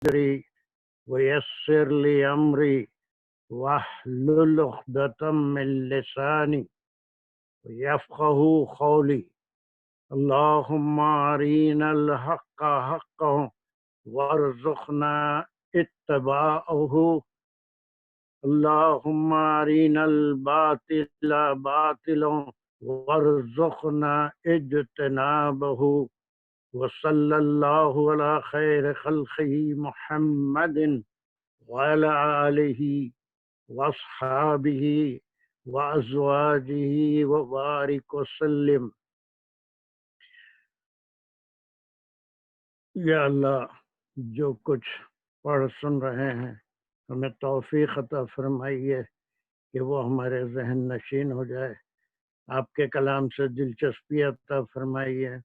صدری ویسر لی امری واحلل عقدۃ من لسانی یفقہوا قولی اللہم ارنا الحق حقا وارزقنا اتباعہ اللہم ارنا الباطل باطلا وارزقنا اجتنابہ وصلی اللہ علی خیر خلقہ محمد وعلی آلہ واصحابہ وازواجہ وبارک وسلم۔ یا اللہ، جو کچھ پڑھ سن رہے ہیں ہمیں توفیق عطا فرمائیے کہ وہ ہمارے ذہن نشین ہو جائے، آپ کے کلام سے دلچسپی عطا فرمائیے،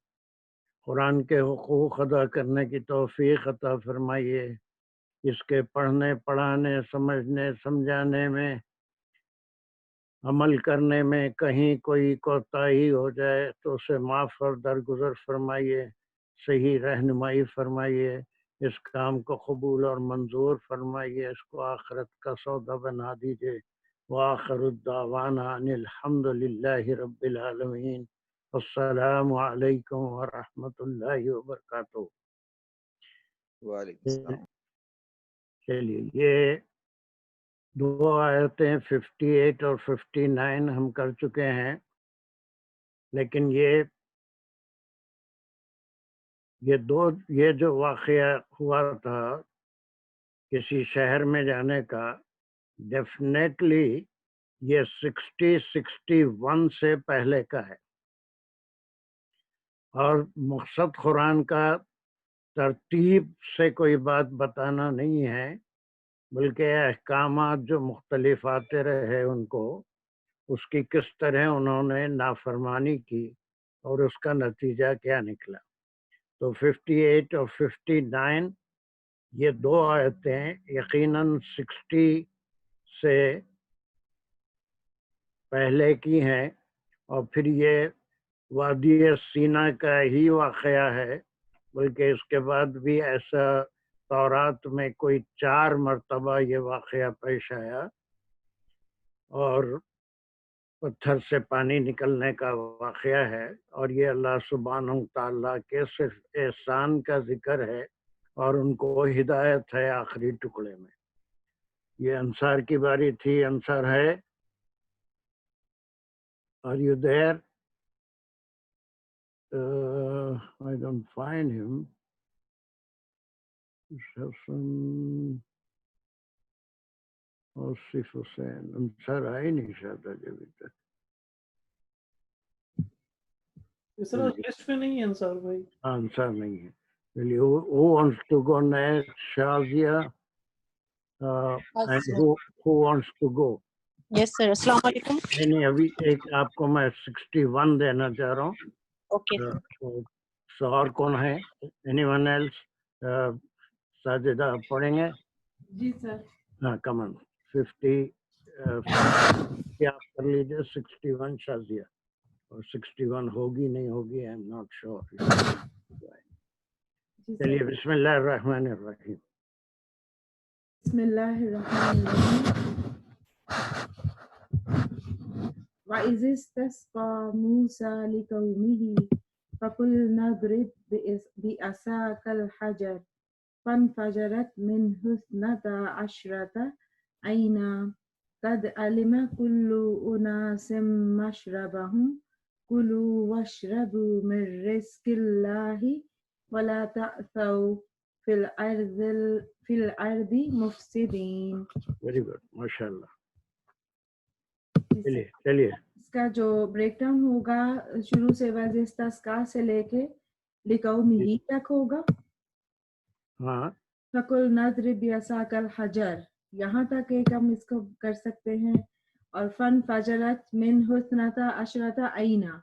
قرآن کے حقوق ادا کرنے کی توفیق عطا فرمائیے، اس کے پڑھنے پڑھانے سمجھنے سمجھانے میں عمل کرنے میں کہیں کوئی کوتاہی ہو جائے تو اسے معاف اور درگزر فرمائیے، صحیح رہنمائی فرمائیے، اس کام کو قبول اور منظور فرمائیے، اس کو آخرت کا سودا بنا دیجیے۔ وآخر الدعوانا ان الحمد للہ رب العالمین۔ السلام علیکم ورحمۃ اللہ وبرکاتہ۔ وعلیکم السلام۔ چلیے، یہ دو آیتیں 58 اور 59 ہم کر چکے ہیں، لیکن یہ جو واقعہ ہوا تھا کسی شہر میں جانے کا، ڈیفینیٹلی یہ 61 سے پہلے کا ہے، اور مقصد قرآن کا ترتیب سے کوئی بات بتانا نہیں ہے، بلکہ احکامات جو مختلف آتے رہے ان کو، اس کی کس طرح انہوں نے نافرمانی کی اور اس کا نتیجہ کیا نکلا۔ تو 58 اور 59 یہ دو آیتیں یقیناً 60 سے پہلے کی ہیں، اور پھر یہ وادی سینا کا ہی واقعہ ہے، بلکہ اس کے بعد بھی ایسا تورات میں کوئی 4 مرتبہ یہ واقعہ پیش آیا، اور پتھر سے پانی نکلنے کا واقعہ ہے، اور یہ اللہ سبحانہ تعالیٰ کے صرف احسان کا ذکر ہے اور ان کو ہدایت ہے آخری ٹکڑے میں۔ یہ انصار کی باری تھی۔ انصار ہے؟ Are you there? I don't find him. Asif حسین انصار آئے نہیں شاید ابھی تک۔ اس طرح لسٹ میں نہیں ہے انصار بھائی۔ آنسر نہیں ہے۔ چلیے، who wants to go next? Shazia? And who wants to go? یس سر، السلام علیکم۔ نہیں، ابھی ایک آپ کو میں 61 دینا چاہ رہا ہوں۔ اوکے سو اور کون ہے؟ Any one else? ساجدہ آپ پڑھیں گے؟ جی سر۔ ہاں، کمن 50 آپ کر لیجیے، 61 شازیہ، اور 61 ہوگی نہیں ہوگی، آئی ایم ناٹ شیور۔ چلیے، بسم اللہ الرحمن الرحیم۔ بسم اللہ الرحمن الرحیم۔ وَإِذِ اسْتَسْقَى مُوسَى لِقَوْمِهِ فَقُلْنَا اضْرِبْ بِعَصَاكَ الْحَجَرَ فَانْفَجَرَتْ مِنْهُ اثْنَتَا عَشْرَةَ عَيْنًا قَدْ عَلِمَ كُلُّ أُنَاسٍ مَّشْرَبَهُمْ كُلُوا وَاشْرَبُوا مِن رِّزْقِ اللَّهِ وَلَا تَعْثَوْا فِي الْأَرْضِ مُفْسِدِينَ۔ ویری گڈ، ماشاء اللہ۔ چلیے اس کا جو بریک ڈاؤن ہوگا شروع سے وَإِذِ اسْتَسْقَى سے لے کے لِقَوْمِهِ تک ہوگا۔ ہاں، فَقُلْنَا اضْرِب بِعَصَاكَ الْحَجَرَ، یہاں تک ایک ہم اس کو کر سکتے ہیں، اور فَانْفَجَرَتْ مِنْهُ اثْنَتَا عَشْرَةَ عَيْنًا۔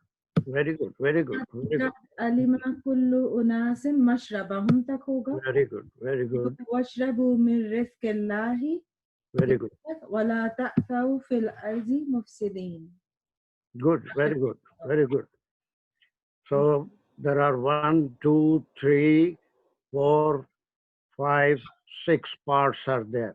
Very good, very good, very good, عَلِمَ كُلُّ أُنَاسٍ مَّشْرَبَهُمْ تک ہوگا۔ ویری گڈ، ویری گڈ، وَاشْرَبُوا مِن رِّزْقِ اللَّهِ ویری گڈ، وَلَا تَعْثَوْا فِي الْأَرْضِ مُفْسِدِينَ۔ good, very good, very good. So there are 1, 2, 3, 4, 5, 6 parts are there.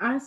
as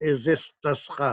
istisqa?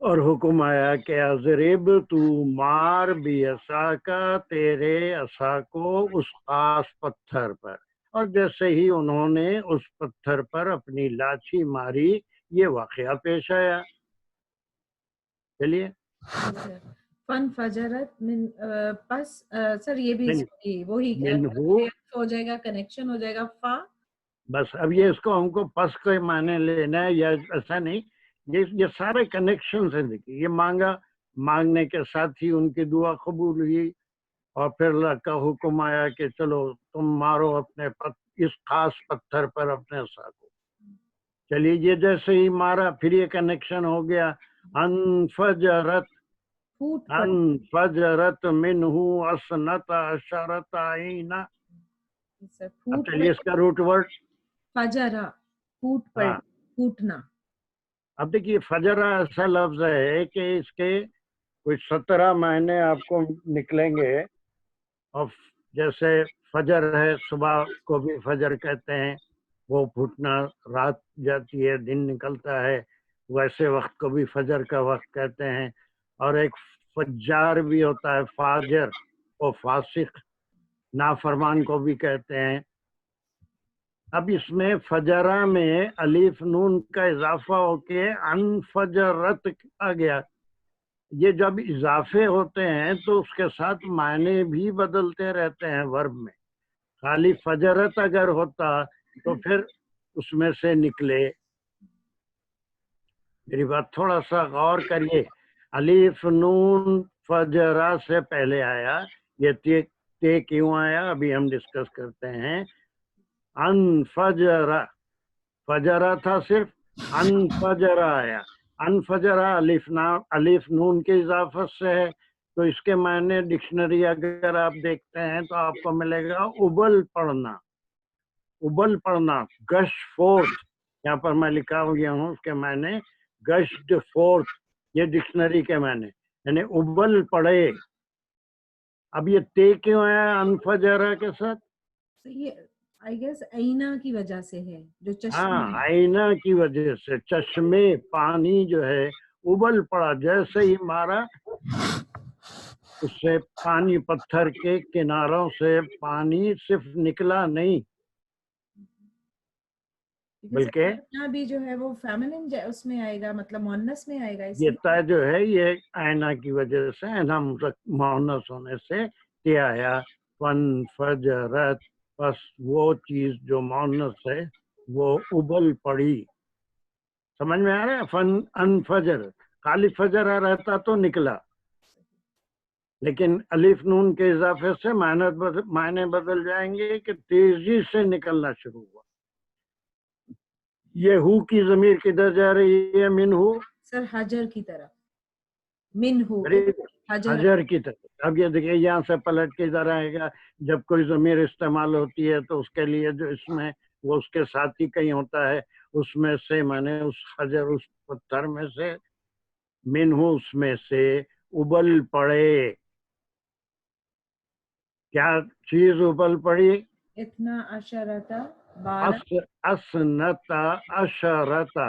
اور حکم آیا کہ اضرب تو مار بھی عصا کا تیرے عصا کو اس خاص پتھر پر. اور جیسے ہی انہوں نے اس پتھر پر اپنی لاچھی ماری یہ واقعہ پیش آیا. چلیے. فن فجرت من پس سر یہ بھی وہی ہو جائے گا، کنیکشن ہو جائے گا فا. بس اب یہ اس کو ہم کو پس کے معنی لینا ہے یا ایسا نہیں، یہ سارے کنیکشن ہیں. دیکھیے یہ مانگنے کے ساتھ ہی ان کی دعا قبول ہوئی، اور پھر اللہ کا حکم آیا کہ چلو تم مارو اپنے اس خاص پتھر پر اپنے عصا کو. چلیے یہ جیسے ہی مارا پھر یہ کنیکشن ہو گیا. انفجرت منہ اثنتا عشرۃ عینا. چلیے اس کا روٹ ورڈ فجرا، پھوٹنا. اب دیکھیے فجرہ ایسا لفظ ہے کہ اس کے کچھ 17 معنی آپ کو نکلیں گے. اور جیسے فجر ہے، صبح کو بھی فجر کہتے ہیں، وہ پھوٹنا، رات جاتی ہے دن نکلتا ہے، ویسے وقت کو بھی فجر کا وقت کہتے ہیں. اور ایک فجار بھی ہوتا ہے، فاجر اور فاسق، نافرمان کو بھی کہتے ہیں. اب اس میں فجرہ میں الف نون کا اضافہ ہو کے انفجرت آ گیا. یہ جب اضافے ہوتے ہیں تو اس کے ساتھ معنی بھی بدلتے رہتے ہیں ورب میں. خالی فجرت اگر ہوتا تو پھر اس میں سے نکلے. میری بات تھوڑا سا غور کریے. الف نون فجرہ سے پہلے آیا، یہ تے کیوں آیا ابھی ہم ڈسکس کرتے ہیں. انفجرہ، فجرہ تھا صرف، انفجرہ آیا. انفجرہ الف نون کے اضافت سے ہے، تو اس کے معنی ڈکشنری اگر آپ دیکھتے ہیں تو آپ کو ملے گا ابل پڑنا. ابل پڑنا، گش فورتھ، یہاں پر میں لکھا گیا ہوں اس کے معنی گشت فورتھ، یہ ڈکشنری کے معنی یعنی ابل پڑے. اب یہ تے کیوں آیا انفجرہ کے ساتھ؟ یہ آئی گیس آئینہ کی وجہ سے ہے، جو ہاں، چشمہ آئینہ کی وجہ سے چشمے پانی جو ہے ابل پڑا. جیسے ہی مارا اس سے پانی، پتھر کے کناروں سے پانی صرف نکلا نہیں بلکہ بھی جو ہے وہ فیمنن اس میں آئے گا، مطلب مؤنث میں آئے گا. یہ تا جو ہے یہ آئینہ کی وجہ سے، آئینہ مؤنث ہونے سے یہ آیا. فن فجرت، بس وہ چیز جو مؤنث ہے وہ ابل پڑی. سمجھ میں آ رہا ہے؟ فن انفجر، خالی فجر رہتا تو نکلا، لیکن الف نون کے اضافے سے معنی بدل جائیں گے کہ تیزی سے نکلنا شروع ہوا. یہ ہو کی ضمیر کدھر جا رہی ہے؟ من ہو سر حجر کی طرف، من ہو حجر کی طرف. اب یہ دیکھیے یہاں سے پلٹ کے ادھر آئے گا. جب کوئی ضمیر استعمال ہوتی ہے تو اس کے لیے جو اس میں وہ اس کے ساتھ ہی کہیں ہوتا ہے، اس میں سے مانے اس حجر، اس پتھر میں سے، من ہو اس میں سے ابل پڑے. کیا چیز ابل پڑی؟ اتنا عشرتا، اسنتا عشرتا.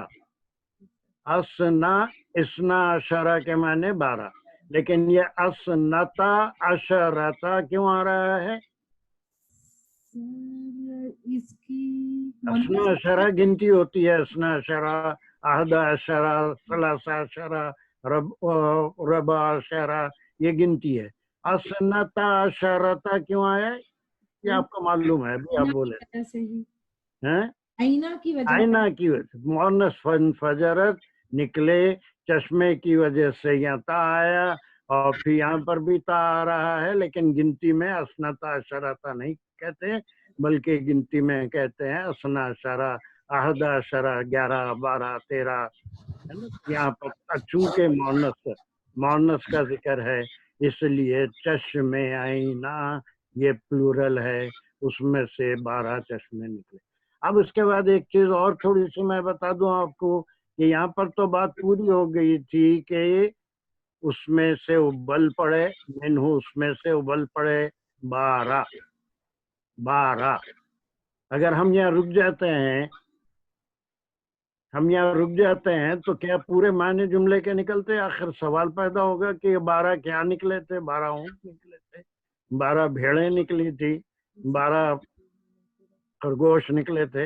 اسنا عشرہ کے معنی 12، لیکن یہ اسنتا عشرتا کیوں آ رہا ہے؟ اس کی اسنا عشرہ گنتی ہوتی ہے. اسنا عشرہ، احد عشرہ، ثلاث عشرہ، ربع عشرہ، یہ گنتی ہے. اسنتا عشرتا کیوں آیا؟ یہ آپ کو معلوم ہے، ابھی آپ بولے آئینہ کی وجہ، آئینہ کی وجہ سے. مؤنث فجرت، نکلے، چشمے کی وجہ سے یہاں تا آیا، اور پھر یہاں پر بھی تا آ رہا ہے، لیکن گنتی میں اسنتا عشرتا نہیں کہتے، بلکہ گنتی میں کہتے ہیں اسنا عشرہ، احد عشرہ، 11، 12، 13. یہاں پر چونکہ مؤنث کا ذکر ہے اس لیے چشمے آئینہ یہ پلورل ہے، اس میں سے 12 چشمے نکلے. اب اس کے بعد ایک چیز اور تھوڑی سی میں بتا دوں آپ کو کہ یہاں پر تو بات پوری ہو گئی تھی کہ اس میں سے ابل پڑے، منہ اس میں سے ابل پڑے 12. اگر ہم یہاں رک جاتے ہیں ہم یہاں رک جاتے ہیں تو کیا پورے معنی جملے کے نکلتے ہیں؟ آخر سوال پیدا ہوگا کہ 12 کیا نکلے تھے؟ 12 اونٹ نکلے تھے، 12 بھیڑیں نکلی تھی، 12 خرگوش نکلے تھے،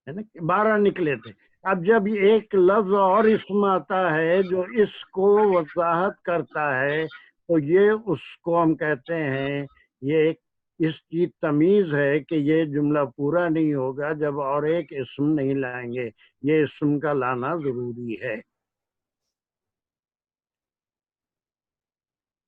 ہے نا، 12 نکلے تھے۔ اب جب ایک لفظ اور اسم آتا ہے جو اس کو وضاحت کرتا ہے تو یہ اس کو ہم کہتے ہیں، یہ اس کی تمیز ہے کہ یہ جملہ پورا نہیں ہوگا جب اور ایک اسم نہیں لائیں گے، یہ اسم کا لانا ضروری ہے۔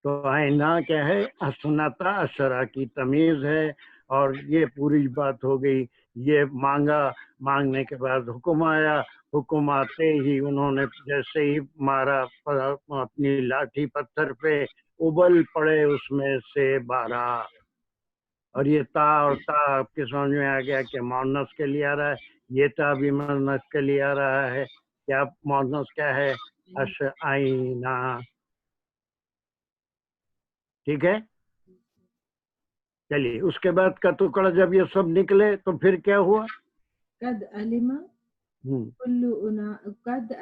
تو آئینہ کیا ہے؟ حسنتا اشرا کی تمیز ہے، اور یہ پوری بات ہو گئی۔ یہ مانگا، مانگنے کے بعد حکم آیا، حکم آتے ہی انہوں نے جیسے ہی مارا اپنی لاٹھی پتھر پہ، ابل پڑے اس میں سے 12۔ اور یہ تا اور تا آپ کے سمجھ میں آ گیا کہ مؤنث کے لیے آ رہا ہے، یہ تا بھی مؤنث کے لیے آ رہا ہے۔ کیا مؤنث کیا ہے؟ اشعینہ، ٹھیک ہے۔ چلیے اس کے بعد کا ٹکڑا جب یہ سب نکلے تو پھر کیا ہوا؟ قد علم کل قد،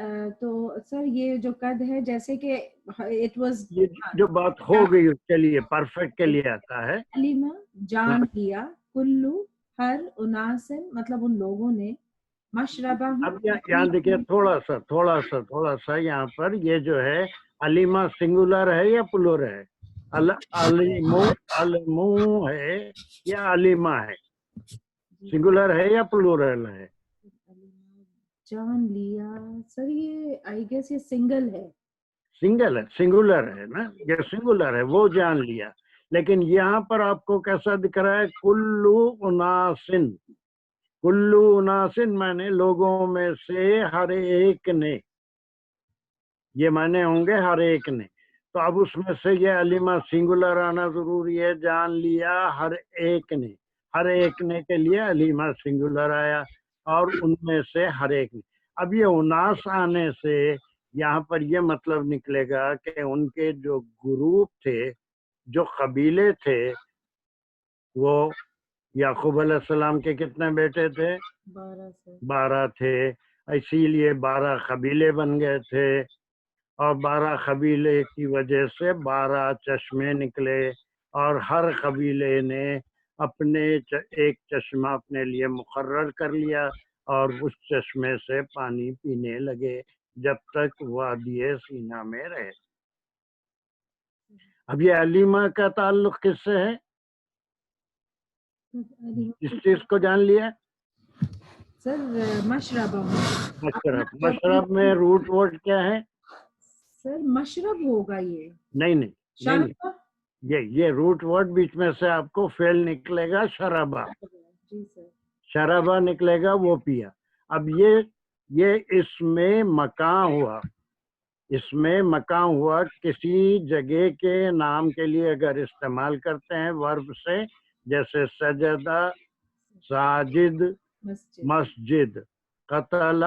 تو سر یہ جو قد ہے جیسے کہ اٹ واز، یہ جو بات ہو گئی چلیے پرفیکٹ کے لیے آتا ہے۔ علم جان لیا، کلو ہر، اناسن مطلب ان لوگوں نے، مشربہ اب یہاں دیکھیے تھوڑا سا یہاں پر یہ جو ہے علیمہ سنگولر ہے یا پلور ہے؟ علمو ہے یا علیمہ ہے؟ سنگولر ہے یا پلورل ہے؟ جان لیا سر، یہ آئی گیس یہ سنگل ہے، سنگل ہے، سنگولر ہے نا، یہ سنگولر ہے، وہ جان لیا۔ لیکن یہاں پر آپ کو کیسا دکھ رہا ہے؟ کلو اناسن، کلو اناسن معنی لوگوں میں سے ہر ایک نے، یہ معنی ہوں گے ہر ایک نے۔ تو اب اس میں سے یہ علیمہ سنگولر آنا ضروری ہے، جان لیا ہر ایک نے، ہر ایک نے کے لیے علیمہ سنگولر آیا، اور ان میں سے ہر ایک نے۔ اب یہ اناس آنے سے یہاں پر یہ مطلب نکلے گا کہ ان کے جو گروپ تھے، جو قبیلے تھے، وہ یعقوب علیہ السلام کے کتنے بیٹے تھے؟ 12 تھے، اسی لیے 12 قبیلے بن گئے تھے، اور 12 قبیلے کی وجہ سے 12 چشمے نکلے، اور ہر قبیلے نے اپنے ایک چشمہ اپنے لیے مقرر کر لیا، اور اس چشمے سے پانی پینے لگے جب تک وادی سینا میں رہے۔ اب یہ علیمہ کا تعلق کس سے ہے؟ اس چیز کو جان لیا؟ سر مشربہ، مشرب میں روٹ ورڈ کیا ہے؟ سر مشرب ہوگا یہ، نہیں، شربہ، یہ روٹ ورڈ بیچ میں سے آپ کو فعل نکلے گا شرابہ، جی سر، شرابہ نکلے گا، وہ پیا۔ اب یہ اس میں مکان ہوا، اس میں مکان ہوا، کسی جگہ کے نام کے لیے اگر استعمال کرتے ہیں ورب سے، جیسے سجدہ ساجد مسجد، قتل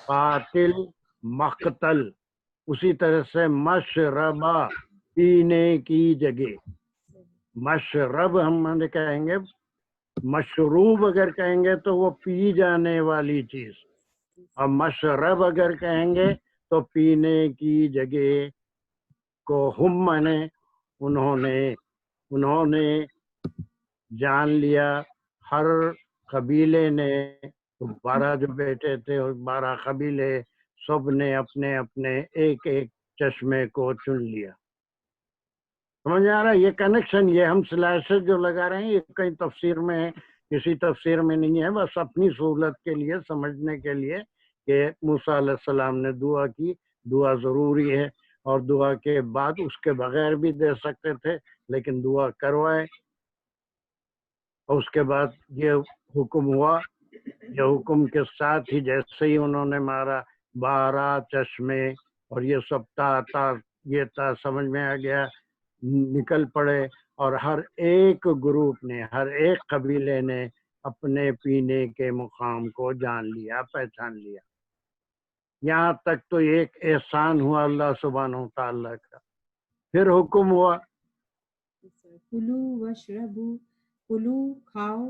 قاتل مقتل، اسی طرح سے مشربہ پینے کی جگہ، مشرب ہم کہیں گے، مشروب اگر کہیں گے تو وہ پی جانے والی چیز، اور مشرب اگر کہیں گے تو پینے کی جگہ کو ہم نے انہوں نے جان لیا، ہر قبیلے نے، 12 جو بیٹے تھے اور 12 قبیلے، سب نے اپنے اپنے ایک ایک چشمے کو چن لیا۔ سمجھ آ رہا ہے یہ کنیکشن؟ یہ ہم سلائسز جو لگا رہے ہیں یہ کئی تفسیر میں ہے، کسی تفسیر میں نہیں ہے، بس اپنی سہولت کے لیے، سمجھنے کے لیے کہ موسیٰ علیہ السلام نے دعا کی، دعا ضروری ہے، اور دعا کے بعد اس کے بغیر بھی دے سکتے تھے، لیکن دعا کروائے، اور اس کے بعد یہ حکم ہوا، یہ حکم کے ساتھ ہی جیسے ہی انہوں نے مارا 12 چشمے، اور یہ سب یہ تا سمجھ میں آ گیا، نکل پڑے، اور ہر ایک گروپ نے، ہر ایک قبیلے نے اپنے پینے کے مقام کو جان لیا، پہچان لیا۔ یہاں تک تو ایک احسان ہوا اللہ سبحانہ و تعالیٰ کا۔ پھر حکم ہوا کلو وشربو، کلو کھاؤ،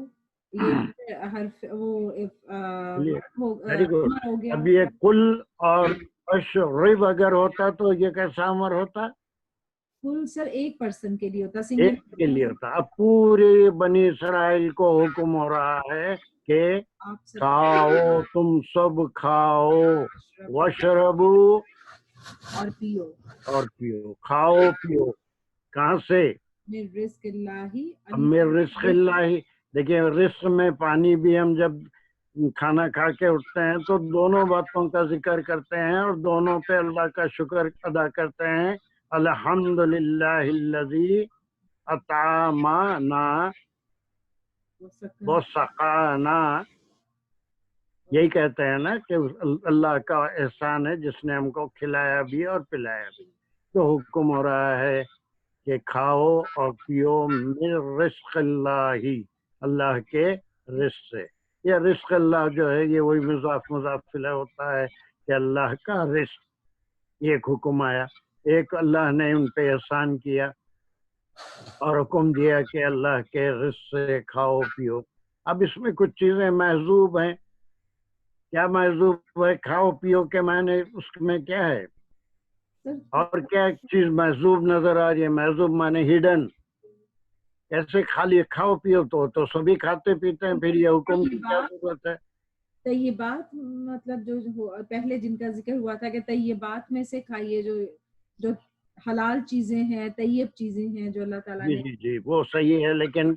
یہ حرف وہ ویری گڈ. امر ہو گیا. اب یہ کل اور اشرب اگر ہوتا تو یہ کیسا امر ہوتا؟ کل سر ایک پرسن کے لیے ہوتا, ایک سنگل کے لیے ہوتا. اب پورے بنی اسرائیل کو حکم ہو رہا ہے کہ آپ سب کھاؤ, تم سب کھاؤ, وشربو اور پیو, اور پیو. کھاؤ پیو کہاں سے؟ من رزق اللہ. من رزق اللہ. دیکھیں رزق میں پانی بھی ہم جب کھانا کھا کے اٹھتے ہیں تو دونوں باتوں کا ذکر کرتے ہیں اور دونوں پہ اللہ کا شکر ادا کرتے ہیں. الحمدللہ الذی اطعمنا وسقانا. یہی کہتے ہیں نا کہ اللہ کا احسان ہے جس نے ہم کو کھلایا بھی اور پلایا بھی. تو حکم ہو رہا ہے کہ کھاؤ اور پیو من رزق اللہ, اللہ کے رزق سے. یہ رزق اللہ جو ہے یہ وہی مضاف مضاف الیہ ہوتا ہے کہ اللہ کا رزق. ایک حکم آیا, ایک اللہ نے ان پہ احسان کیا اور حکم دیا کہ اللہ کے رزق سے کھاؤ پیو. اب اس میں کچھ چیزیں محذوب ہیں. کیا محذوب ہے؟ کھاؤ پیو کے معنی اس میں کیا ہے اور کیا چیز محذوب نظر آ رہی ہے؟ محذوب معنی ہڈن. ایسے خالی کھاؤ پیو تو سبھی کھاتے پیتے ہیں, پھر یہ حکم کی کیا ضرورت ہے؟ طیبات مطلب جو پہلے جن کا ذکر ہوا تھا کہ طیبات میں سے کھائیے, جو حلال چیزیں ہیں, طیب چیزیں ہیں جو اللہ تعالیٰ جی نے. جی جی وہ صحیح ہے, لیکن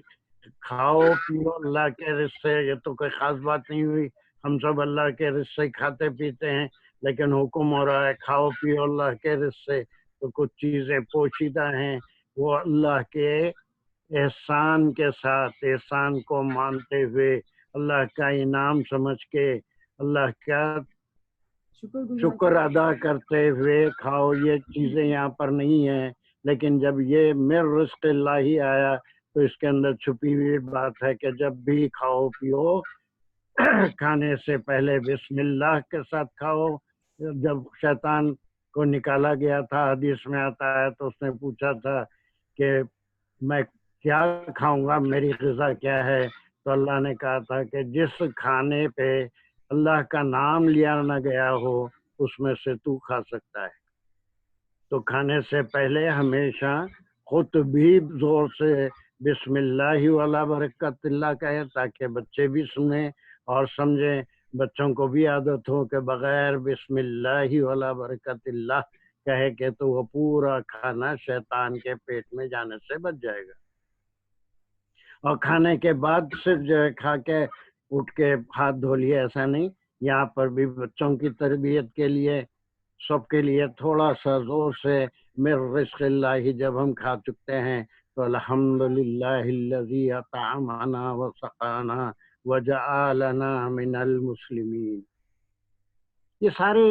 کھاؤ پیو اللہ کے رزق سے یہ تو کوئی خاص بات نہیں ہوئی. ہم سب اللہ کے رزق سے کھاتے پیتے ہیں, لیکن حکم ہو رہا ہے کھاؤ پیو اللہ کے رزق سے. تو کچھ چیزیں پوشیدہ ہیں وہ اللہ کے احسان کے ساتھ, احسان کو مانتے ہوئے, اللہ کا انعام سمجھ کے, اللہ کا شکر ادا کرتے ہوئے کھاؤ. یہ چیزیں یہاں پر نہیں ہیں, لیکن جب یہ من رزق اللہ ہی آیا تو اس کے اندر چھپی ہوئی بات ہے کہ جب بھی کھاؤ پیو کھانے سے پہلے بسم اللہ کے ساتھ کھاؤ. جب شیطان کو نکالا گیا تھا, حدیث میں آتا ہے, تو اس نے پوچھا تھا کہ میں کیا کھاؤں گا, میری غذا کیا ہے؟ تو اللہ نے کہا تھا کہ جس کھانے پہ اللہ کا نام لیا نہ گیا ہو اس میں سے تو کھا سکتا ہے. تو کھانے سے پہلے ہمیشہ خود بھی زور سے بسم اللہ والا برکت اللہ کہے تاکہ بچے بھی سنیں اور سمجھیں. بچوں کو بھی عادت ہو کہ بغیر بسم اللہ والا برکت اللہ کہے کہ تو وہ پورا کھانا شیطان کے پیٹ میں جانے سے بچ جائے گا. اور کھانے کے بعد صرف جو ہے کھا کے اٹھ کے ہاتھ دھو لیے ایسا نہیں. یہاں پر بھی بچوں کی تربیت کے لیے سب کے لیے تھوڑا سا زور سے من رزق اللہ جب ہم کھا چکتے ہیں تو الحمدللہ الذی اطعمنا وسقانا وجعلنا من المسلمین. یہ سارے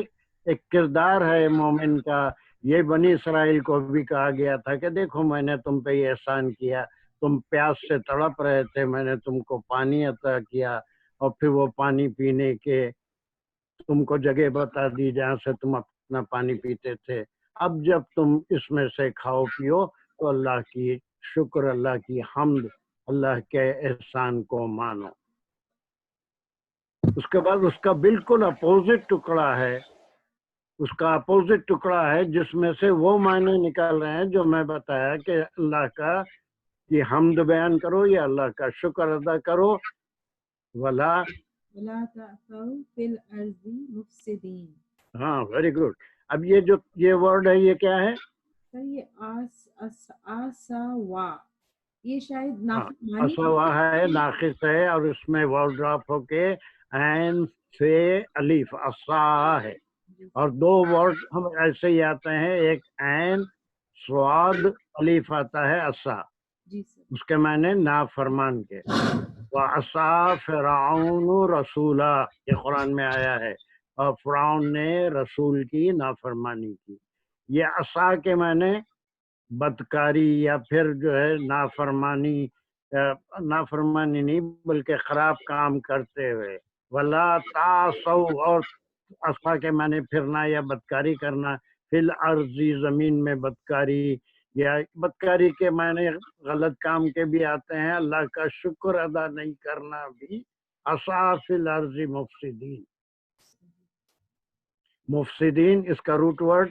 ایک کردار ہے مومن کا. یہ بنی اسرائیل کو بھی کہا گیا تھا کہ دیکھو میں نے تم پہ یہ احسان کیا, تم پیاس سے تڑپ رہے تھے, میں نے تم کو پانی عطا کیا اور پھر وہ پانی پینے کے تم کو جگہ بتا دی جہاں سے تم اپنا پانی پیتے تھے. اب جب تم اس میں سے کھاؤ پیو تو اللہ کی شکر, اللہ کی حمد, اللہ کے احسان کو مانو. اس کے بعد اس کا بالکل اپوزٹ ٹکڑا ہے, اس کا اپوزٹ ٹکڑا ہے جس میں سے وہ معنی نکال رہے ہیں جو میں بتایا کہ اللہ کا کی حمد بیان کرو یا اللہ کا شکر ادا کرو. ولا تعثوا فی الارض مفسدین. ہاں ویری گڈ. اب یہ جو یہ ورڈ ہے یہ کیا ہے؟ سر یہ آسوا, یہ شاید نافرمانی اسوا ہے, ناقص ہے, اور اس میں واو ڈراپ ہو کے عین سے الف اسا ہے. اور دو ورڈ ہم ایسے ہی آتے ہیں, ایک عین سواد الف آتا ہے اسا, جی سر, اس کے معنی نافرمان کے. وَعَصَىٰ فِرْعَوْنُ رَسُولًا, یہ قرآن میں آیا ہے, اور فرعون نے رسول کی نافرمانی کی. یہ عصا کے معنی بدکاری یا پھر جو ہے نافرمانی, نافرمانی نہیں بلکہ خراب کام کرتے ہوئے. وَلَا تَعْصَوْا, اور عصا کے معنی پھرنا یا بدکاری کرنا, فِي الْأَرْضِ, زمین میں بدکاری یا بدکاری کے معنی غلط کام کے بھی آتے ہیں. اللہ کا شکر ادا نہیں کرنا بھی عصا فی الارض مفسدین. مفسدین اس کا روٹ ورڈ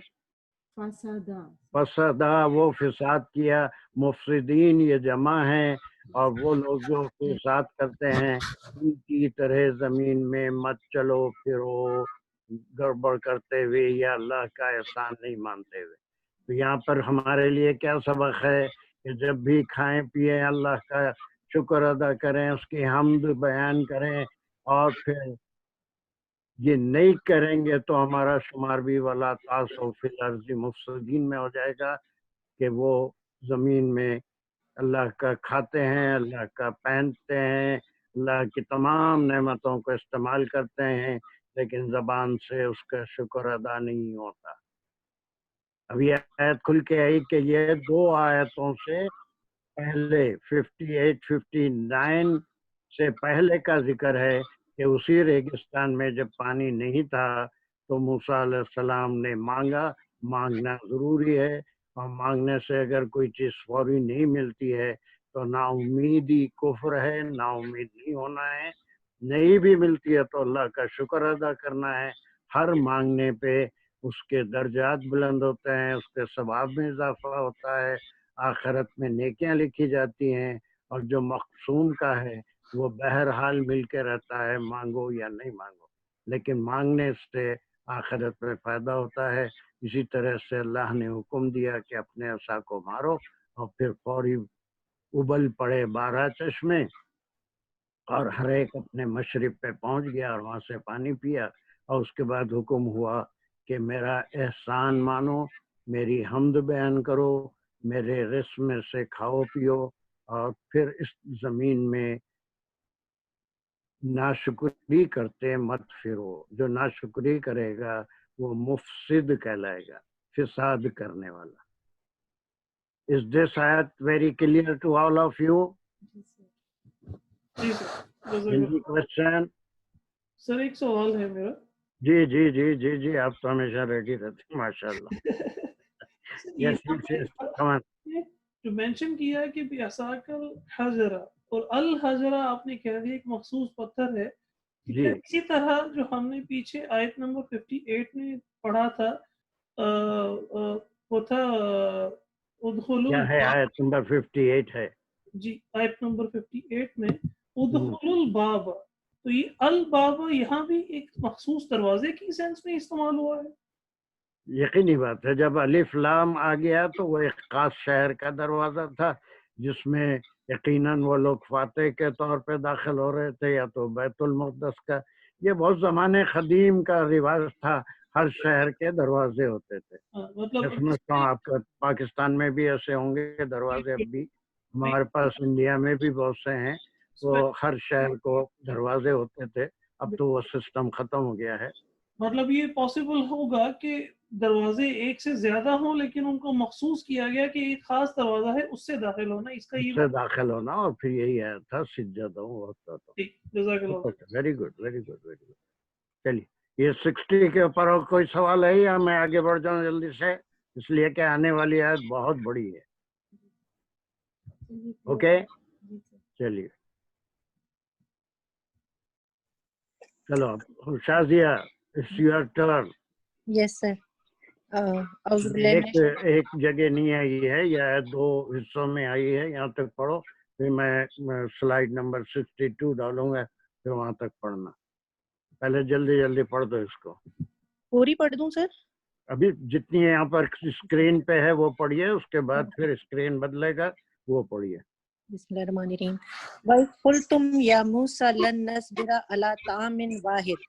فسادا. فسدا، وہ فساد کیا. مفسدین یہ جمع ہیں، اور وہ لوگ جو فساد کرتے ہیں ان کی طرح زمین میں مت چلو پھرو گڑبڑ کرتے ہوئے یا اللہ کا احسان نہیں مانتے ہوئے. تو یہاں پر ہمارے لیے کیا سبق ہے کہ جب بھی کھائیں پیئیں اللہ کا شکر ادا کریں، اس کی حمد بیان کریں، اور پھر یہ نہیں کریں گے تو ہمارا شمار بھی ولا تعصوا فی الارض مفسدین میں ہو جائے گا، کہ وہ زمین میں اللہ کا کھاتے ہیں، اللہ کا پہنتے ہیں، اللہ کی تمام نعمتوں کو استعمال کرتے ہیں، لیکن زبان سے اس کا شکر ادا نہیں ہوتا. اب یہ آیت کھل کے آئی کہ یہ دو آیتوں سے پہلے 58 59 سے پہلے کا ذکر ہے کہ اسی ریگستان میں جب پانی نہیں تھا تو موسیٰ علیہ السلام نے مانگا. مانگنا ضروری ہے، اور مانگنے سے اگر کوئی چیز فوری نہیں ملتی ہے تو نا امیدی کفر ہے، نا امید نہیں ہونا ہے. نہیں بھی ملتی ہے تو اللہ کا شکر ادا کرنا ہے. ہر مانگنے پہ اس کے درجات بلند ہوتے ہیں، اس کے ثواب میں اضافہ ہوتا ہے، آخرت میں نیکیاں لکھی جاتی ہیں، اور جو مقصوم کا ہے وہ بہرحال مل کے رہتا ہے، مانگو یا نہیں مانگو. لیکن مانگنے سے آخرت میں فائدہ ہوتا ہے. اسی طرح سے اللہ نے حکم دیا کہ اپنے عصا کو مارو، اور پھر فوری ابل پڑے 12 چشمے، اور ہر ایک اپنے مشرب پہ پہنچ گیا اور وہاں سے پانی پیا. اور اس کے بعد حکم ہوا کہ میرا احسان مانو، میری حمد بیان کرو، میرے رزق میں سے کھاؤ پیو، اور پھر اس زمین میں ناشکری کرتے مت پھرو. جو ناشکری کرے گا وہ مفسد کہلائے گا، فساد کرنے والا. Is this ayat very clear to all of you? G sir. Any question? سر ایک سوال ہے میرا. جی جی جی جی جی آپ تو ہمیشہ ریڈی رہتے ہیں ماشاء اللہ. Yes, yes, yes. Come on. جو مینشن کیا ہے کہ بیاساک الحجرہ اور الحجرہ آپ نے کہہ دیا ایک مخصوص پتھر ہے. جی اسی طرح جو ہم نے پیچھے آیت نمبر 58 میں پڑھا تھا وہ تھا ادخلوا کیا ہے آیت نمبر 58 ہے؟ جی آیت نمبر 58 میں ادخلوا الباب، تو یہ الباب یہاں بھی ایک مخصوص دروازے کی سینس میں استعمال ہوا ہے. یقینی بات ہے، جب الف لام آ گیا تو وہ ایک خاص شہر کا دروازہ تھا جس میں یقیناً وہ لوگ فاتح کے طور پہ داخل ہو رہے تھے، یا تو بیت المقدس کا. یہ بہت زمانے قدیم کا رواج تھا، ہر شہر کے دروازے ہوتے تھے. مطلب میں سمجھتا ہوں آپ کا پاکستان میں بھی ایسے ہوں گے دروازے. اب بھی ہمارے پاس انڈیا میں بھی بہت سے ہیں، وہ ہر شہر کو دروازے ہوتے تھے. اب تو وہ سسٹم ختم ہو گیا ہے. مطلب یہ پاسبل ہوگا کہ دروازے ایک سے زیادہ ہوں لیکن ان کو مخصوص کیا گیا کہ ایک خاص دروازہ ہے اس سے داخل ہونا، اس کا اس یہ سے داخل ہونا، اور پھر یہی آیا تھا سجدہ ہوتا تو. جزاک اللہ. Very good very good very good. چلیے، یہ 60 کے اوپر اور کوئی سوال ہے یا میں آگے بڑھ جاؤں جلدی سے؟ اس لیے کہ آنے والی آیت بہت بڑی ہے. اوکے چلیے چلو شازیہ اٹس یور ٹرن. یس سر. اعوذ باللہ من الشیطان. ایک جگہ نہیں آئی ہے، یہ 2 حصوں میں آئی ہے. یہاں تک پڑھو، پھر میں سلائیڈ نمبر 62 ڈالوں گا، پھر وہاں تک پڑھنا. پہلے جلدی جلدی پڑھ دو اس کو. پوری پڑھ دوں سر؟ ابھی جتنی یہاں پر اسکرین پہ ہے وہ پڑھیے، اس کے بعد پھر اسکرین بدلے گا وہ پڑھیے. بسم اللہ الرحمن الرحیم. وَإِذْ قُلْتُمْ يَا مُوسَىٰ لَن نَّصْبِرَ عَلَىٰ طَعَامٍ وَاحِدٍ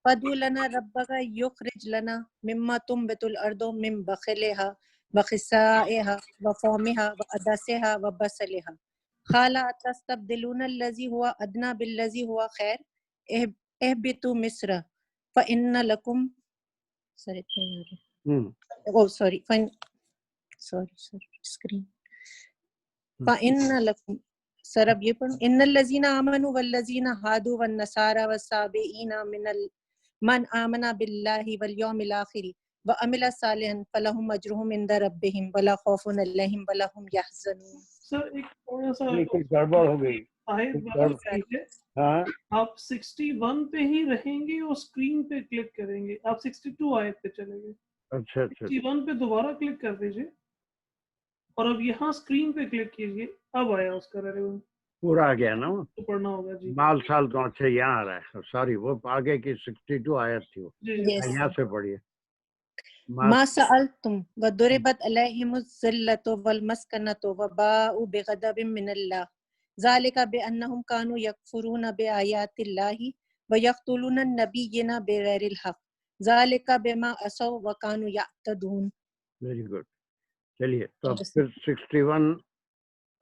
فَادْعُ لَنَا رَبَّكَ يُخْرِجْ لَنَا مِمَّا تُنبِتُ الْأَرْضُ مِن بَقْلِهَا وَقِثَّائِهَا وَفُومِهَا وَعَدَسِهَا وَبَصَلِهَا قَالَ أَتَسْتَبْدِلُونَ الَّذِي هُوَ أَدْنَىٰ بِالَّذِي هُوَ خَيْرٌ اهْبِطُوا مِصْرَ فَإِنَّ لَكُمْ فَإِنَّ لَكُمْ سرب یہ پڑھو ان الذین آمنوا والذین ہادوا والنصارى والصابئین من آمن باللہ والیوم الآخر وعمل صالحا فلهم اجرهم عند ربهم ولا خوف عليهم ولا هم يحزنون. سر ایک تھوڑا سا کچھ گڑبڑ ہو گئی. آیت کچھ بدل گڑبڑ. گئی ہے. ہاں آپ 61 پہ ہی رہیں گے اور اسکرین پہ کلک کریں گے. آپ 62 آیت پہ چلیں گے. اچھا اچھا 61 پہ دوبارہ کلک کر دیجئے اور اب یہاں اسکرین پہ کلک کیجئے. اب آیا اس کا ریلیونٹ پورا آ گیا نا. تو پڑھنا ہوگا. جی بال سال تو اچھا یہاں آ رہا ہے. سوری وہ آگے کی 62 آیت تھی وہ. جی جی Yes. یہاں سے پڑھیے. ما سألتم وضربت عليهم الذلة والمسكنة وباءوا بغضب من الله ذلك بأنهم كانوا يكفرون بآيات الله ويقتلون النبيين بغير الحق ذلك بما عصوا وكانوا يعتدون. Very good. چلیے تو اب پھر 61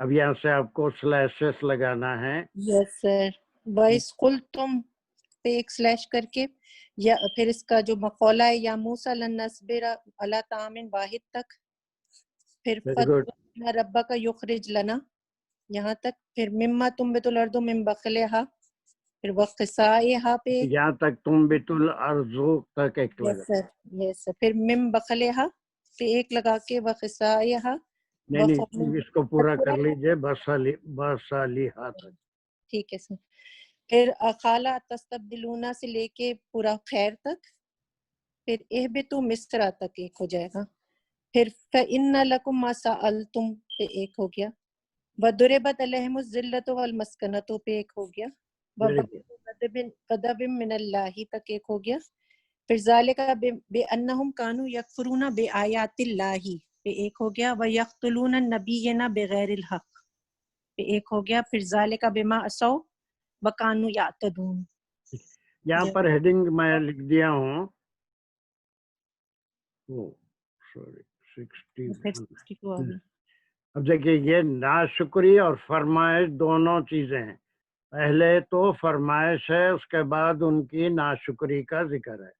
اب یہاں سے آپ کو سلیشز لگانا ہے. یس سر. وَإِذْ قُلْتُمْ پہ ایک سلیش کر کے یا پھر اس کا جو مقولہ ہے یا موسیٰ لن نصبر علی طعام واحد تک، پھر ویری گڈ. فَإِنَّ رَبَّكَ يُخْرِجْ لَنَا یہاں تک، پھر مما تنبت الارض من بقلها، پھر وقصائها پہ یہاں تک تم بیت الارض تک ایک لگا. یس سر یس سر. پھر من بقلها پہ ایک لگا کے وقصائها. نہیں اس کو پورا کر لیجئے بسالیہا تک. ٹھیک ہے سر. پھر خالہ تستبدلون سے لے کے پورا خیر تک، پھر اہبتوا مصر تک ایک ہو جائے گا. پھر فإن لکم ما سألتم پہ ایک ہو گیا. وضربت علیہم الذلۃ والمسکنۃ پہ ایک ہو گیا. غضب من اللہ تک ایک ہو گیا. پھر ذالک بأنہم کانوا یکفرون بآیات اللہ پہ ایک ہو گیا. ویقتلون النبیین بغیر الحق پہ ایک ہو گیا. پھر ذالک بما عصوا وکانوا یعتدون. یہاں پر ہیڈنگ میں لکھ دیا ہوں. سوری 61. اب دیکھیے یہ ناشکری اور فرمائش دونوں چیزیں ہیں. پہلے تو فرمائش ہے، اس کے بعد ان کی ناشکری کا ذکر ہے.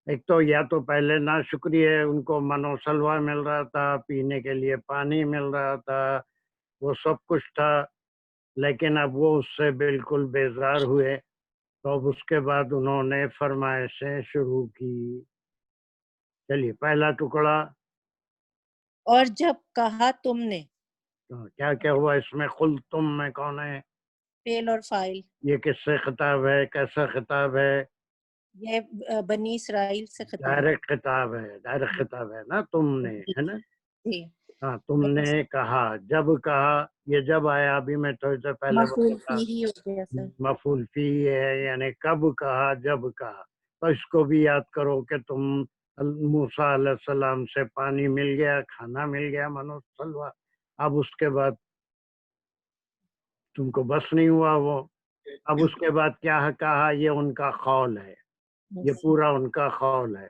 ایک تو یا تو پہلے ناشکری ہے، ان کو من و سلوہ مل رہا تھا، پینے کے لیے پانی مل رہا تھا، وہ سب کچھ تھا، لیکن اب وہ اس سے بالکل بیزار ہوئے. تو اب اس کے بعد انہوں نے فرمائشیں شروع کی. چلیے پہلا ٹکڑا. اور جب کہا تم نے، کیا کیا ہوا اس میں؟ قل تم میں کون ہے؟ فعل اور فاعل. یہ کس سے خطاب ہے؟ کیسا خطاب ہے؟ یہ بنی اسرائیل سے خطاب ڈائریکٹ خطاب ہے. ڈائریکٹ خطاب ہے نا. تم نے ہے نا. جی. ہاں تم نے کہا. جب کہا یہ جب آیا ابھی میں تھوڑی دیر پہلے مفعول فیہ ہو گیا سر. مفعول فی ہے، یعنی کب کہا؟ جب کہا. تو اس کو بھی یاد کرو کہ تم موسیٰ علیہ السلام سے پانی مل گیا، کھانا مل گیا، من و سلوہ. اب اس کے بعد تم کو بس نہیں ہوا وہ. اب اس کے بعد کیا کہا؟ یہ ان کا قول ہے، یہ پورا ان کا قول ہے.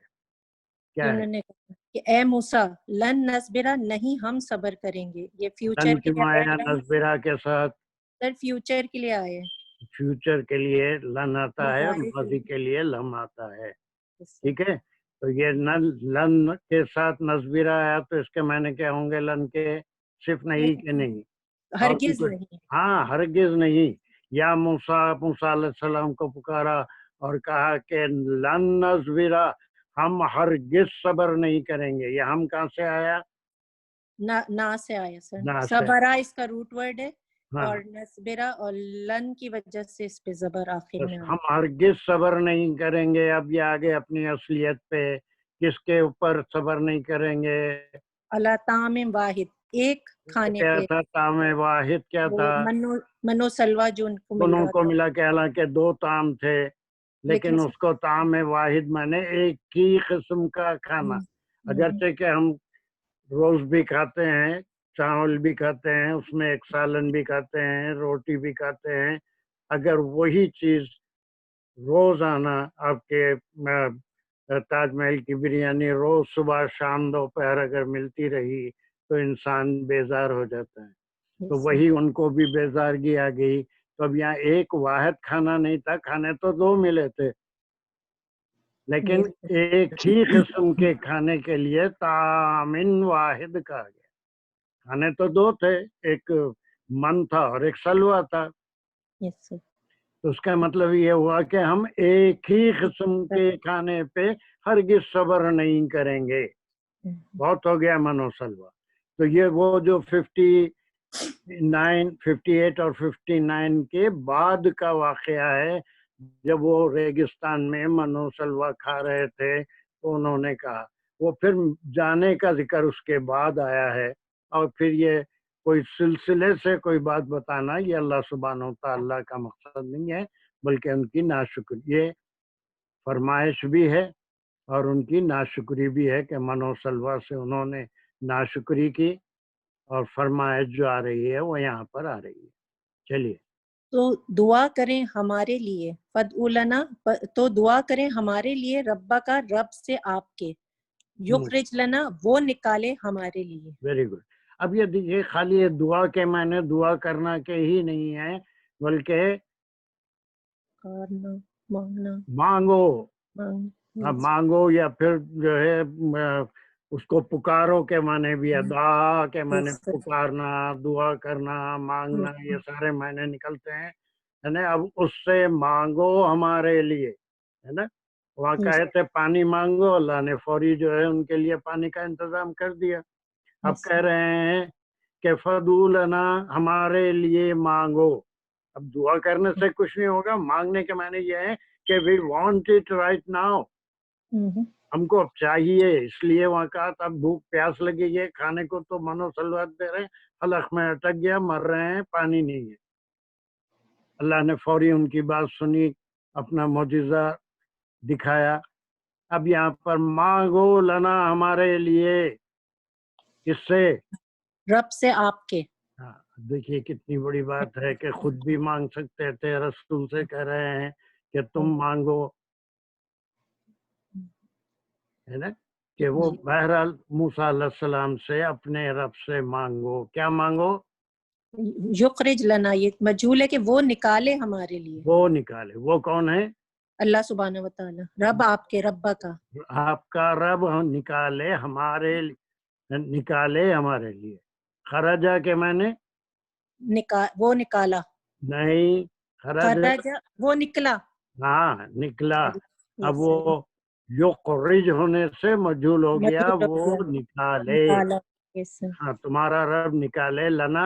کیا ہے؟ انہوں نے کہا کہ اے موسیٰ لن نصبرا نہیں ہم صبر کریں گے. یہ فیوچر لن کے کیوں لیے آیا نصبرہ کے ساتھ؟ سر فیوچر کے لیے آئے. فیوچر کے لیے لن آتا ہے، ماضی کے لیے لم آتا ہے. ٹھیک ہے. تو یہ لن کے ساتھ نصبرہ آیا تو اس کے معنی کیا ہوں گے؟ لن کے صرف نہیں کہ نہیں، ہرگز نہیں. ہاں ہرگز نہیں. یا موسیٰ علیہ السلام کو پکارا اور کہا کہ لن نصبرہ ہم ہرگز صبر نہیں کریں گے. یہ ہم کہاں سے آیا؟ نا سے آیا نا سر. سے. صبرا اس کا روٹ ورڈ ہے ہاں. اور نصبرا اور لن کی وجہ سے اس پہ زبر آخر میں ہم ہرگز صبر نہیں کریں گے. اب یہ آگے اپنی اصلیت پہ کس کے اوپر صبر نہیں کریں گے؟ اللہ طعام واحد ایک کھانے کیا پہ. تھا طعام واحد؟ کیا تھا؟ منو سلوا جو ان کو مل دونوں رہا کو تھا. ملا کے حالانکہ دو طعام تھے لیکن اس کو طعام واحد مانے ایک ہی قسم کا کھانا. اگرچہ کہ ہم روز بھی کھاتے ہیں، چاول بھی کھاتے ہیں، اس میں ایک سالن بھی کھاتے ہیں، روٹی بھی کھاتے ہیں. اگر وہی چیز روزانہ آپ کے تاج محل کی بریانی روز صبح شام دوپہر اگر ملتی رہی تو انسان بیزار ہو جاتا ہے. تو وہی ان کو بھی بیزارگی آ گئی. تو اب یہاں ایک واحد کھانا نہیں تھا، کھانے تو دو ملے تھے لیکن ایک ہی قسم کے کھانے کے لیے طعام واحد کہا گیا. کھانے تو دو تھے، ایک من تھا اور ایک سلوہ تھا. تو اس کا مطلب یہ ہوا کہ ہم ایک ہی قسم کے کھانے پہ ہرگز صبر نہیں کریں گے. بہت ہو گیا من و سلوہ. تو یہ وہ جو 58 اور 59 کے بعد کا واقعہ ہے، جب وہ ریگستان میں من و سلوہ کھا رہے تھے تو انہوں نے کہا. وہ پھر جانے کا ذکر اس کے بعد آیا ہے، اور پھر یہ کوئی سلسلے سے کوئی بات بتانا یہ اللہ سبحانہ و تعالیٰ کا مقصد نہیں ہے، بلکہ ان کی ناشکری، یہ فرمائش بھی ہے اور ان کی ناشکری بھی ہے کہ من و سلوہ سے انہوں نے ناشکری کی، اور فرمائش جو آ رہی ہے وہ یہاں پر آ رہی ہے. چلیے. تو دعا کریں ہمارے لیے، فدعو لنا، تو دعا کریں ہمارے لیے ربا کا، رب سے آپ کے، یخرج لنا، وہ نکالے ہمارے لیے. Very good. اب یہ دیکھیے، خالی یہ دعا کے معنی دعا کرنا کے ہی نہیں ہے، بلکہ کرنا، مانگنا، مانگو. مانگ- مانگو یا پھر جو ہے اس کو پکارو کے معنی بھی ہے. دعا کے معنی Yes, sir. پکارنا، دعا کرنا، مانگنا، یہ سارے معنی نکلتے ہیں، ہے نا. اب اس سے مانگو ہمارے لیے، ہے نا. وہاں کہے تھے پانی مانگو، اللہ نے فوری جو ہے ان کے لیے پانی کا انتظام کر دیا. اب کہہ رہے ہیں کہ فدعو لنا، ہمارے لیے مانگو. اب دعا کرنے سے کچھ نہیں ہوگا، مانگنے کے معنی یہ ہے کہ we want it right now. ہم کو اب چاہیے، اس لیے وہاں کہا تھا بھوک پیاس لگی ہے، کھانے کو تو من و سلوات دے رہے ہیں، حلق میں اٹک گیا، مر رہے ہیں، پانی نہیں ہے. اللہ نے فوری ان کی بات سنی، اپنا معجزہ دکھایا. اب یہاں پر مانگو لنا، ہمارے لیے، کس سے؟ رب سے آپ کے. دیکھیے کتنی بڑی بات ہے کہ خود بھی مانگ سکتے تھے، رسول سے کہہ رہے ہیں کہ تم مانگو، ہے نا. کہ وہ بہرحال موسیٰ علیہ السلام سے اپنے رب سے مانگو. کیا مانگو؟ یخرج لنا، یہ مجہول ہے کہ وہ نکالے ہمارے لیے. وہ نکالے. وہ کون ہے؟ اللہ سبحانہ و تعالی، رب آپ کے، ربا کا. آپ کا رب نکالے ہمارے لیے. خرجہ کے معنی وہ نکالا. نہیں، خرج وہ نکلا. ہاں نکلا. اب وہ یخرج ہونے سے مجہول ہو گیا، وہ نکالے. ہاں، تمہارا رب نکالے لنا،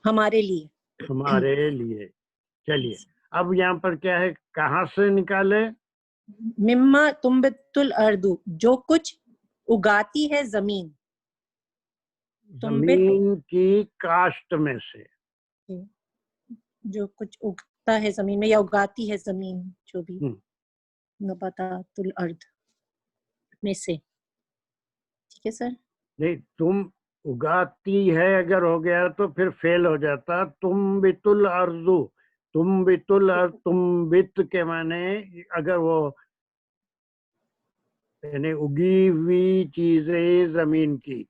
ہمارے لیے. ہمارے لیے. چلیے اب یہاں پر کیا ہے، کہاں سے نکالے؟ مما تنبت الارض، جو کچھ اگاتی ہے زمین. زمین کی کاشت میں سے، جو کچھ اگتا ہے زمین میں یا اگاتی ہے زمین، جو بھی نباتات الارض میں سے. ٹھیک ہے سر. نہیں، تم اگاتی ہے اگر ہو گیا تو پھر فیل ہو جاتا. تم بت الارض، تم بت الارض، تم بت کے معنی اگر وہ یعنی اگی ہوئی چیزیں زمین کی،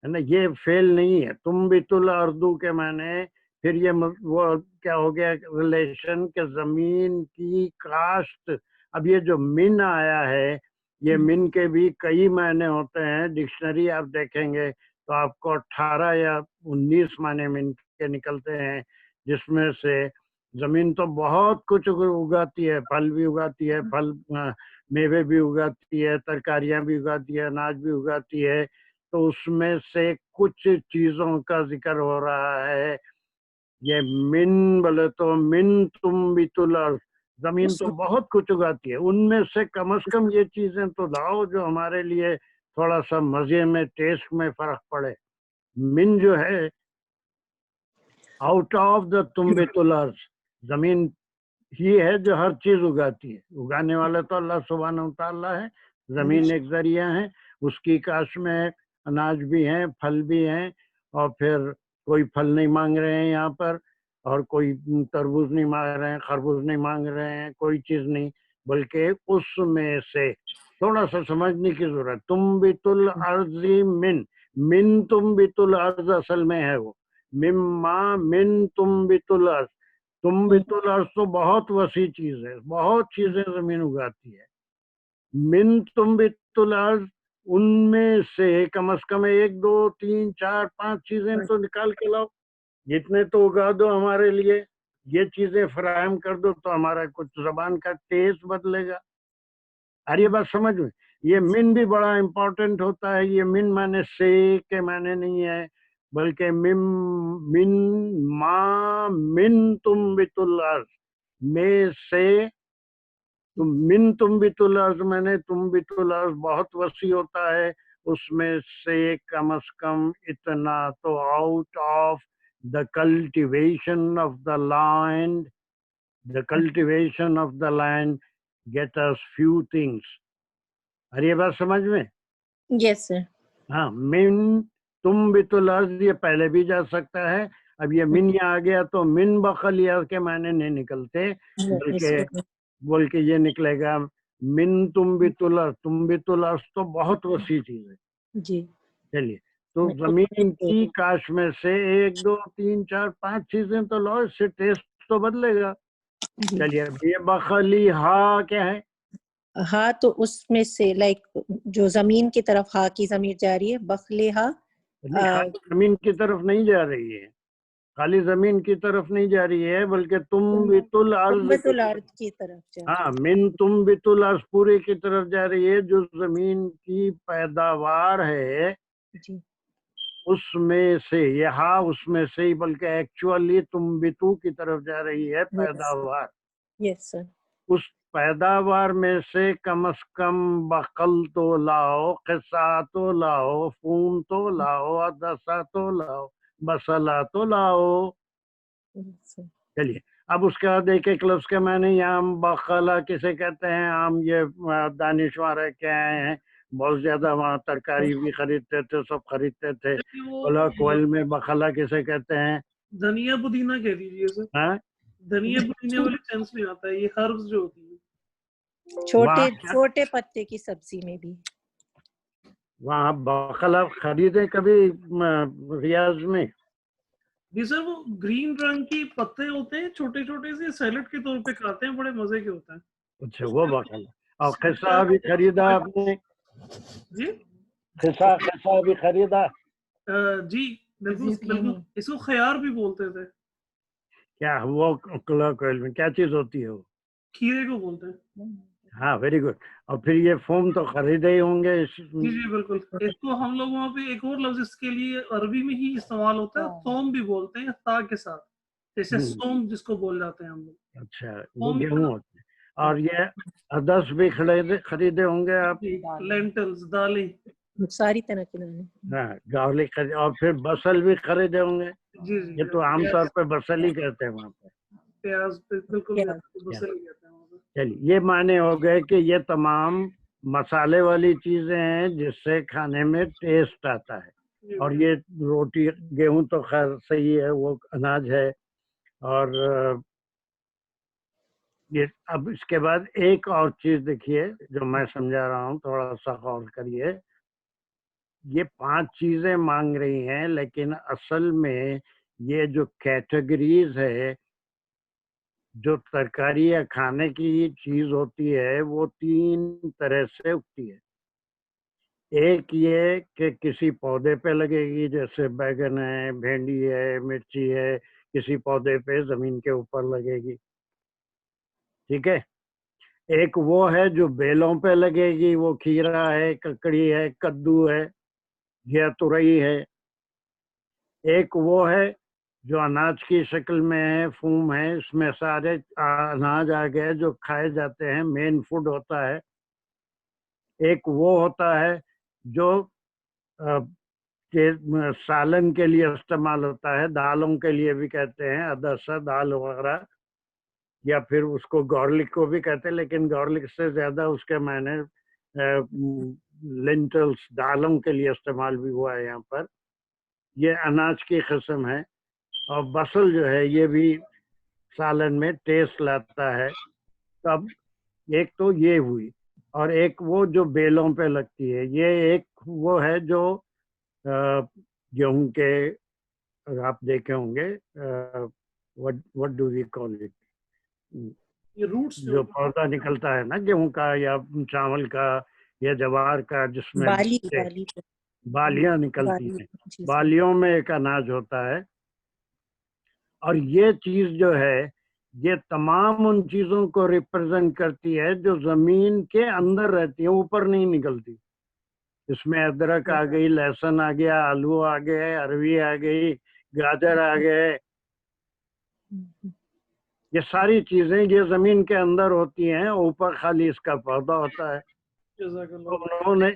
ہے نا، یہ فیل نہیں ہے. تم بت الارض کے معنی پھر یہ وہ کیا ہو گیا ریلیشن کہ زمین کی کاشت. اب یہ جو من آیا ہے، یہ من کے بھی کئی معنی ہوتے ہیں. ڈکشنری آپ دیکھیں گے تو آپ کو 18 یا 19 معنی من کے نکلتے ہیں، جس میں سے زمین تو بہت کچھ اگاتی ہے، پھل بھی اگاتی ہے، میوے بھی اگاتی ہے، ترکاریاں بھی اگاتی ہے، اناج بھی اگاتی ہے. تو اس میں سے کچھ چیزوں کا ذکر ہو رہا ہے. یہ من بولے تو من تم بیت الارض، زمین تو بہت کچھ اگاتی ہے، ان میں سے کم از کم یہ چیزیں تو لاؤ جو ہمارے لیے تھوڑا سا مزے میں، ٹیسٹ میں فرق پڑے. من جو ہے آؤٹ آف دا تم بیت الارض، زمین ہی ہے جو ہر چیز اگاتی ہے. اگانے والا تو اللہ سبحانہ و تعالیٰ ہے، زمین ایک ذریعہ ہے. اس کی کاشت میں اناج بھی ہیں، پھل بھی ہیں، اور پھر کوئی پھل نہیں مانگ رہے ہیں یہاں پر، اور کوئی تربوز نہیں مانگ رہے ہیں، خربوز نہیں مانگ رہے ہیں، کوئی چیز نہیں، بلکہ اس میں سے تھوڑا سا سمجھنے کی ضرورت. تم بیت الارض من تم بیت الارض اصل میں ہے وہ مما من تم بیت الارض. تم بیت الارض تو بہت وسیع چیز ہے، بہت چیزیں زمین اگاتی ہے. من تم بیت الارض، ان میں سے کم از کم 1 2 3 4 5 چیزیں تو نکال کے لاؤ، جتنے تو اگا دو ہمارے لیے. یہ چیزیں فراہم کر دو تو ہمارا کچھ زبان کا ٹیسٹ بدلے گا. یہ بات سمجھ میں. یہ من بھی بڑا امپورٹنٹ ہوتا ہے. یہ من معنی سے کے معنی نہیں ہے بلکہ من ما من تنبت الارض میں سے. من تنبت الارض میں نے تنبت الارض بہت وسیع ہوتا ہے. اس میں سے کم از کم اتنا تو out of the cultivation of the land get us few things. یہ بات سمجھ میں. Yes, sir. ہاں من تنبت الارض یہ پہلے بھی جا سکتا ہے. اب یہ من یہاں آ گیا تو من بخلیہ کے معنی نہیں نکلتے بلکہ یہ نکلے گا من تنبت الارض. تنبت الارض تو بہت وسیع چیز ہے. جی. چلیے تو زمین کی کاش میں سے 1 2 3 4 5 چیزیں تو لو, اس سے ٹیسٹ تو بدلے گا. چلیے اب یہ بخلی ہا کیا ہے؟ ہاں تو اس میں سے لائک جو زمین کی طرف ہا کی ضمیر جا رہی ہے بخلے ہا. زمین کی طرف نہیں جا رہی ہے, خالی زمین کی طرف نہیں جا رہی ہے بلکہ تنبت الارض کی طرف. ہاں من تنبت الارض پورے کی طرف جا رہی ہے. جو زمین کی پیداوار ہے اس میں سے, یہاں اس میں سے ہی بلکہ ایکچولی تنبتو کی طرف جا رہی ہے پیداوار. یس سر. اس پیداوار میں سے کم از کم بقل تو لاؤ, قصا تو لاؤ, فون تو لاؤ, عدسہ تو لاؤ, بسلہ تو لاؤ. چلیے اب اس کے بعد ایک ایک لفظ کے معنی. عام بخلا کسے کہتے ہیں؟ عام یہ دانشور ہے کیا ہیں, بہت زیادہ وہاں ترکاری بھی خریدتے تھے, سب خریدتے تھے. کوئل میں بخلا کسے کہتے ہیں؟ دھنیا پودینہ کہہ دیجیے سر. ہاں دھنیا پودینے والی سینس میں آتا ہے, یہ ہربز جو ہوتی ہے چھوٹے پتے کی سبزی میں بھی. وہاں بخلا خریدے کبھی ریاض میں؟ جی سر, وہ گرین رنگ کی پتے ہوتے ہیں, چھوٹے چھوٹے سے, سیلڈ کے طور پہ کھاتے ہیں, بڑے مزے کے ہوتے ہیں. اچھا وہ بخلا. اور قصہ بھی خریدا آپ نے؟ جی قصہ بھی خریدا؟ جی بالکل. اس کو خیار بھی بولتے تھے. کیا وہ کوئل میں کیا چیز ہوتی ہے؟ وہ کھیرے کو بولتے ہیں. ہاں ویری گڈ. اور پھر یہ فوم تو خریدے ہی ہوں گے. جی جی بالکل. اس کو ہم لوگ وہاں پہ ایک اور لفظ اس کے لیے عربی میں ہی استعمال ہوتا ہے, تھوم بھی بولتے ہیں تا کے ساتھ, جیسے سوم جس کو بول جاتے ہیں ہم لوگ. اچھا وہ گیہوں ہوتے ہیں. اور یہ عدس بھی خریدے ہوں گے آپ؟ لینٹلز, دالیں, ساری طرح کی دالیں. ہاں گارلک خرید. اور پھر بصل بھی خریدے ہوں گے؟ جی جی. یہ تو عام طور پہ بصل ہی کہتے ہیں وہاں پہ. پیاز بالکل بصل ہی کہتے ہیں وہاں پہ. چلیے یہ معنی ہو گئے کہ یہ تمام مسالے والی چیزیں ہیں جس سے کھانے میں ٹیسٹ آتا ہے. اور یہ روٹی گیہوں تو خیر صحیح ہے, وہ اناج ہے. اور یہ اب اس کے بعد ایک اور چیز دیکھیے جو میں سمجھا رہا ہوں, تھوڑا سا غور کریے. یہ 5 چیزیں مانگ رہی ہیں لیکن اصل میں یہ جو کیٹیگریز ہے, جو ترکاری یا کھانے کی چیز ہوتی ہے وہ 3 طرح سے اگتی ہے. ایک یہ کہ کسی پودے پہ لگے گی, جیسے بیگن ہے, بھنڈی ہے, مرچی ہے, کسی پودے پہ زمین کے اوپر لگے گی. ٹھیک ہے. ایک وہ ہے جو بیلوں پہ لگے گی, وہ کھیرا ہے, ککڑی ہے, کدو ہے یا ترئی ہے. ایک وہ ہے جو اناج کی شکل میں ہے, فوم ہے, اس میں سارے اناج آ گئے جو کھائے جاتے ہیں, مین فوڈ ہوتا ہے. ایک وہ ہوتا ہے جو سالن کے لیے استعمال ہوتا ہے, دالوں کے لیے بھی کہتے ہیں, عدسہ دال وغیرہ, یا پھر اس کو گارلک کو بھی کہتے ہیں, لیکن گارلک سے زیادہ اس کے معنی لینٹلز, دالوں کے لیے استعمال بھی ہوا ہے یہاں پر. یہ اناج کی قسم ہے. اور بصل جو ہے یہ بھی سالن میں ٹیسٹ لاتا ہے. تب ایک تو یہ ہوئی, اور ایک وہ جو بیلوں پہ لگتی ہے, یہ ایک وہ ہے جو گیہوں کے آپ دیکھے ہوں گے, what do we call it, جو پودا نکلتا ہے نا گیہوں کا یا چاول کا یا جوار کا, جس میں بالیاں نکلتی ہیں, بالیوں میں ایک اناج ہوتا ہے. اور یہ چیز جو ہے یہ تمام ان چیزوں کو ریپرزینٹ کرتی ہے جو زمین کے اندر رہتی ہیں، اوپر نہیں نکلتی. اس میں ادرک آ گئی، لہسن آ گیا، آلو آ گئے، اروی آ گئی، گاجر آ گئے، یہ ساری چیزیں یہ زمین کے اندر ہوتی ہیں، اوپر خالی اس کا پودا ہوتا ہے. جزاک تو اللہ.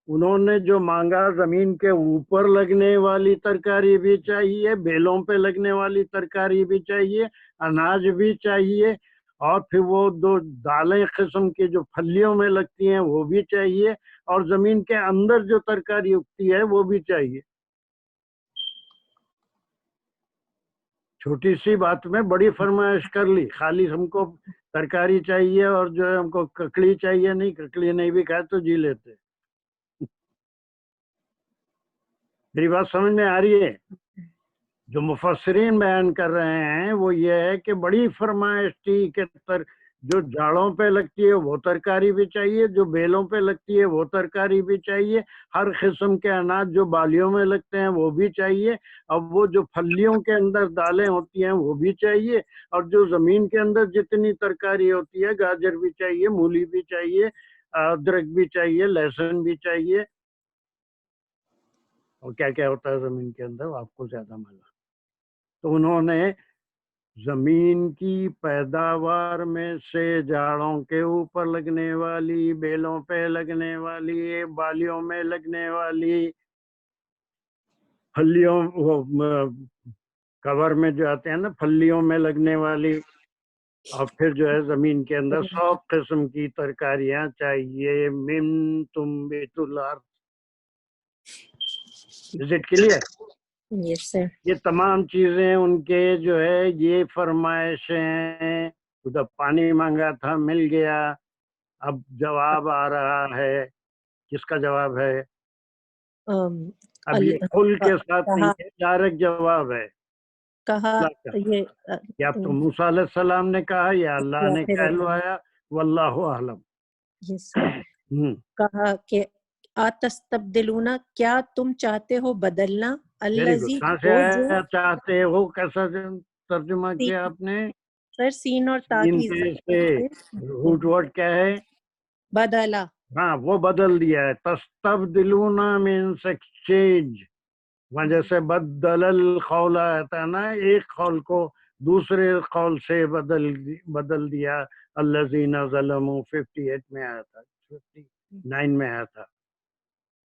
انہوں نے جو مانگا زمین کے اوپر لگنے والی ترکاری بھی چاہیے، بیلوں پہ لگنے والی ترکاری بھی چاہیے، اناج بھی چاہیے، اور پھر وہ دو دالیں قسم کی جو پھلیوں میں لگتی ہیں وہ بھی چاہیے، اور زمین کے اندر جو ترکاری اگتی ہے وہ بھی چاہیے. چھوٹی سی بات میں بڑی فرمائش کر لی، خالی ہم کو ترکاری چاہیے اور جو ہے ہم کو ککڑی چاہیے نہیں، ککڑی نہیں بھی کھائے تو جی لیتے. میری بات سمجھ میں آ رہی ہے؟ جو مفسرین بیان کر رہے ہیں وہ یہ ہے کہ بڑی فرمائش تھی کہ جو جاڑوں پہ لگتی ہے وہ ترکاری بھی چاہیے، جو بیلوں پہ لگتی ہے وہ ترکاری بھی چاہیے، ہر قسم کے اناج جو بالیوں میں لگتے ہیں وہ بھی چاہیے، اب وہ جو پھلیوں کے اندر دالیں ہوتی ہیں وہ بھی چاہیے، اور جو زمین کے اندر جتنی ترکاری ہوتی ہے، گاجر بھی چاہیے، مولی بھی چاہیے، ادرک بھی چاہیے، لہسن بھی چاہیے، اور کیا کیا ہوتا ہے زمین کے اندر وہ آپ کو زیادہ معلوم. تو انہوں نے زمین کی پیداوار میں سے جاڑوں کے اوپر لگنے والی، بیلوں پہ لگنے والی، بالیوں میں لگنے والی، پھلیوں کور میں جو آتے ہیں نا پھلیوں میں لگنے والی، اور پھر جو ہے زمین کے اندر 100 قسم کی ترکاریاں چاہیے. من تنبت الارض. Is it clear؟ Yes, sir. یہ تمام چیزیں ان کے جو ہے یہ فرمائشیں. ادھر پانی مانگا تھا مل گیا، اب جواب آ رہا ہے. کس کا جواب ہے؟ اب یہ کل کے ساتھ نہیں ہے، ڈائریکٹ جواب ہے. کہا یہ یا تو موسیٰ علیہ السلام نے کہا یا اللہ نے کہلوایا، واللہ اعلم. کہا کہ آتستبدلون، کیا تم چاہتے ہو بدلنا، الذی کہاں سے آیا چاہتے ہو؟ کیسا ترجمہ کیا آپ نے؟ سر سین اور تا کی روٹ ورڈ کیا ہے؟ بدلا. ہاں وہ بدل دیا ہے. تستبدلون مینس ایکسچینج. وہاں جیسے بدل القول آتا ہے نا، ایک قول کو دوسرے قول سے بدل دیا. الذین ظلموا 58 میں آیا تھا، 59 میں آیا تھا.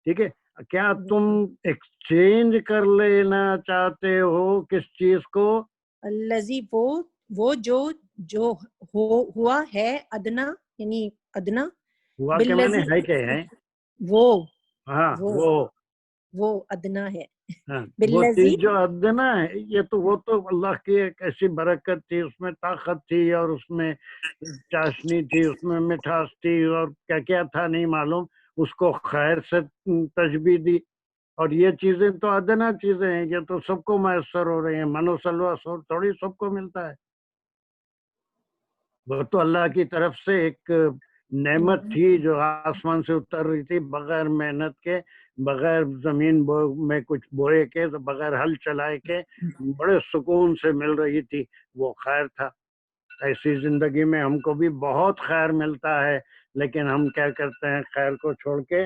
ٹھیک ہے، کیا تم ایکسچینج کر لینا چاہتے ہو کس چیز کو؟ الذی وہ جو ہوا ہے، ادنا یعنی ادنا، ہوا کے معنی ہے کہ ہے وہ، ہاں وہ ادنا ہے. وہ چیز جو ادنا ہے، یہ تو وہ تو اللہ کی ایک ایسی برکت تھی، اس میں طاقت تھی، اور اس میں چاشنی تھی، اس میں مٹھاس تھی، اور کیا کیا تھا نہیں معلوم. اس کو خیر سے تشبیہ دی. اور یہ چیزیں تو ادنا چیزیں ہیں، یہ تو سب کو میسر ہو رہی ہیں. منو سلوا تھوڑی سب کو ملتا ہے. وہ تو اللہ کی طرف سے ایک نعمت تھی جو آسمان سے اتر رہی تھی، بغیر محنت کے، بغیر زمین میں کچھ بوئے کے، بغیر ہل چلائے کے، بڑے سکون سے مل رہی تھی. وہ خیر تھا. ایسی زندگی میں ہم کو بھی بہت خیر ملتا ہے، لیکن ہم کیا کرتے ہیں، خیر کو چھوڑ کے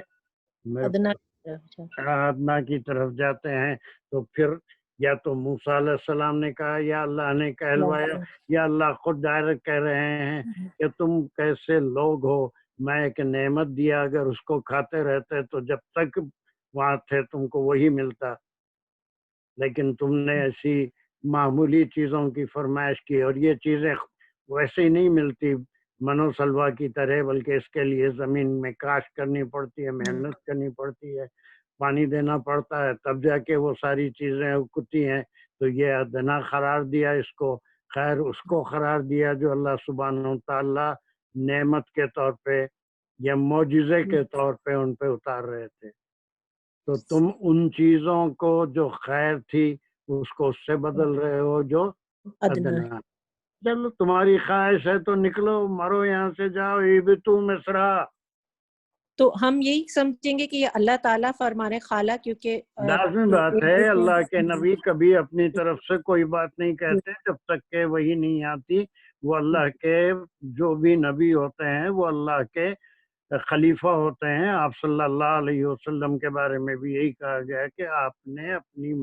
ادنا کی طرف جاتے ہیں. تو پھر یا تو موسیٰ علیہ السلام نے کہا یا اللہ نے کہلوایا، یا اللہ خود ڈائریکٹ کہہ رہے ہیں کہ تم کیسے لوگ ہو، میں ایک نعمت دیا، اگر اس کو کھاتے رہتے تو جب تک وہاں تھے تم کو وہی ملتا، لیکن تم نے ایسی معمولی چیزوں کی فرمائش کی. اور یہ چیزیں ویسے ہی نہیں ملتی منو سلوا کی طرح، بلکہ اس کے لیے زمین میں کاشت کرنی پڑتی ہے، محنت کرنی پڑتی ہے، پانی دینا پڑتا ہے، تب جا کے وہ ساری چیزیں اگتی ہیں. تو یہ ادنا قرار دیا اس کو. خیر اس کو قرار دیا جو اللہ سبحانہ و تعالیٰ نعمت کے طور پہ یا معجزے کے طور پہ ان پہ اتار رہے تھے. تو تم ان چیزوں کو جو خیر تھی اس کو اس سے بدل رہے ہو جو ادنا. چلو تمہاری خواہش ہے تو نکلو، مرو یہاں سے، جاؤ ایبتو مصرا. تو ہم یہی سمجھیں گے کہ یہ اللہ تعالیٰ فرما رہے خالہ، کیونکہ لازمی بات ہے اللہ کے نبی کبھی اپنی طرف سے کوئی بات نہیں کہتے جب تک کہ وہی نہیں آتی. وہ اللہ کے جو بھی نبی ہوتے ہیں وہ اللہ کے خلیفہ ہوتے ہیں. آپ صلی اللہ علیہ وسلم کے بارے میں بھی یہی کہا گیا ہے کہ آپ نے اپنی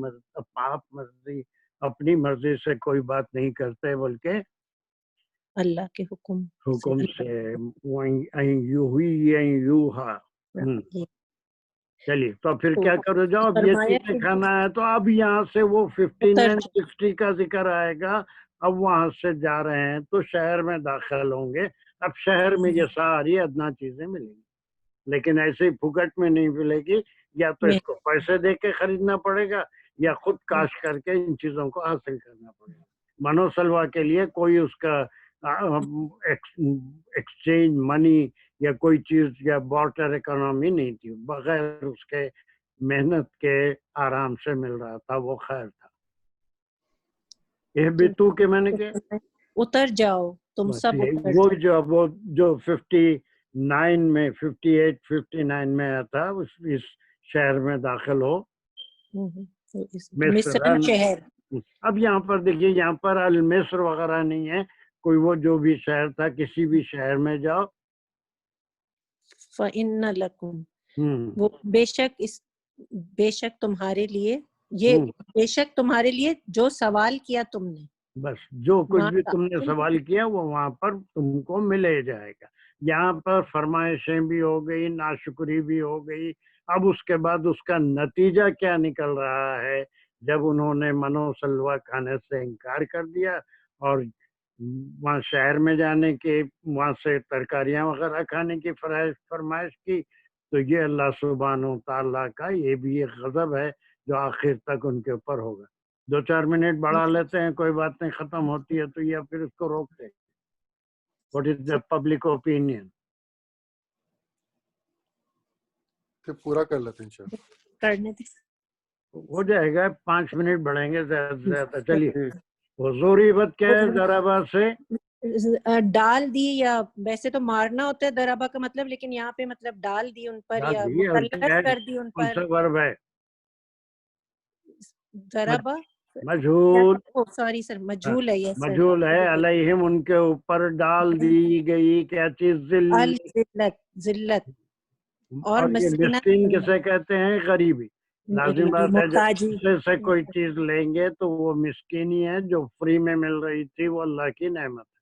مرضی سے کوئی بات نہیں کرتے بلکہ اللہ کے حکم سے. چلیے تو پھر کیا کرو جاؤ، اب یہ چیزیں کھانا ہے. تو اب یہاں سے وہ 59 60 کا ذکر آئے گا. اب وہاں سے جا رہے ہیں تو شہر میں داخل ہوں گے. اب شہر میں یہ ساری ادنا چیزیں ملیں گی، لیکن ایسے ہی پھکٹ میں نہیں ملے گی. یا تو اس کو پیسے دے کے خریدنا پڑے گا یا خود کاشت کر کے ان چیزوں کو حاصل کرنا پڑے گا. منو سلوا کے لیے کوئی اس کا ایکسچینج منی یا کوئی چیز یا بارٹر اکنامی نہیں تھی، بغیر اس کے محنت کے آرام سے مل رہا تھا. وہ خیر تھا. یہ بھی تو کہ میں نے کہا اتر جاؤ تم سب وہ جو 59 میں 58 59 میں آیا تھا اس شہر میں داخل ہو مصر. شہر. اب یہاں پر دیکھیے، یہاں پر المصر وغیرہ نہیں ہے کوئی. وہ جو بھی شہر تھا کسی بھی شہر میں جاؤ. فَإِنَّ لَكُمْ، وہ بے شک تمہارے لیے، یہ بے شک تمہارے لیے جو سوال کیا تم نے، بس جو کچھ بھی تم نے سوال کیا وہ وہاں پر تم کو ملے جائے گا. یہاں پر فرمائشیں بھی ہو گئی، ناشکری بھی ہو گئی. اب اس کے بعد اس کا نتیجہ کیا نکل رہا ہے؟ جب انہوں نے منو سلوا کھانے سے انکار کر دیا اور وہاں شہر میں جانے کے، وہاں سے ترکاریاں وغیرہ کھانے کی فرمائش کی، تو یہ اللہ سبحانہ و تعالیٰ کا یہ بھی ایک غضب ہے جو آخر تک ان کے اوپر ہوگا. 2-4 منٹ بڑھا لیتے ہیں، کوئی بات نہیں، ختم ہوتی ہے تو یا پھر اس کو روکتے ہیں. What is the public opinion? پورا کر لیتے ہیں انشاءاللہ. کرنے دیں. ہو جائے گا، 5 منٹ بڑھیں گے زیادہ سے زیادہ. چلیے حضوری بت کیا ہے؟ ضربہ سے ڈال دی، یا ویسے تو مارنا ہوتا ہے ضربہ کا مطلب، لیکن یہاں پہ مطلب ڈال دی ان پر یا مسلط کر دی ان پر. ضربہ مجھول، سوری سر، مجھول ہے. یس مجھول ہے. علیہم، ان کے اوپر ڈال دی گئی کیا چیز؟ ذلت. اور مسکین کسے کہتے ہیں؟ غریبی. لازم بات ہے جب سے کوئی چیز لیں گے تو وہ مسکینی ہے جو فری میں مل رہی تھی، وہ اللہ کی نعمت ہے.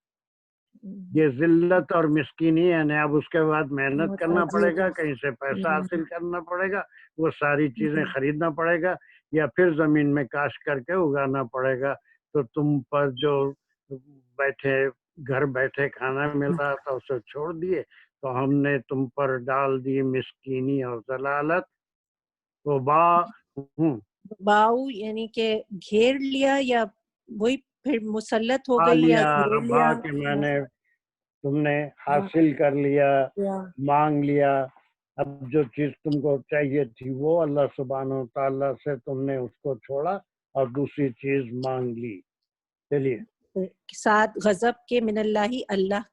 یہ ذلت اور مسکینی یعنی اب اس کے بعد محنت کرنا پڑے گا، کہیں سے پیسہ حاصل کرنا پڑے گا، وہ ساری چیزیں خریدنا پڑے گا یا پھر زمین میں کاشت کر کے اگانا پڑے گا. تو تم پر جو گھر بیٹھے کھانا مل رہا تھا اسے چھوڑ دیے، تو ہم نے تم پر ڈال دی مسکینی اور ذلالت. تو باؤ یعنی کہ گھیر لیا، یا وہی پھر مسلط ہو گئی، یا گھیر لیا کہ میں نے تم نے حاصل کر لیا، مانگ لیا. اب جو چیز تم کو چاہیے تھی وہ اللہ سبحانہ و تعالیٰ سے تم نے اس کو چھوڑا اور دوسری چیز مانگ لی. چلیے ساتھ غضب کے، من اللہ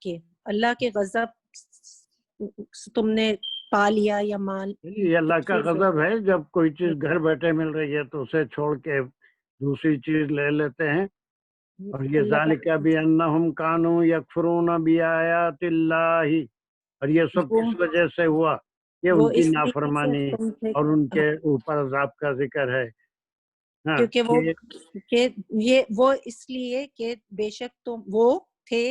کے غضب تم نے پا لیا یا مان. یہ اللہ کا غضب ہے جب کوئی چیز گھر بیٹھے مل رہی ہے تو اسے چھوڑ کے دوسری چیز لے لیتے ہیں. اور یہ ذالک بانہم کانوا یکفرون بآیات اللہ، اور یہ سب کس وجہ سے ہوا؟ یہ ان کی نافرمانی اور ان کے اوپر عذاب کا ذکر ہے. کیونکہ وہ اس لیے کہ بے شک تو وہ تھے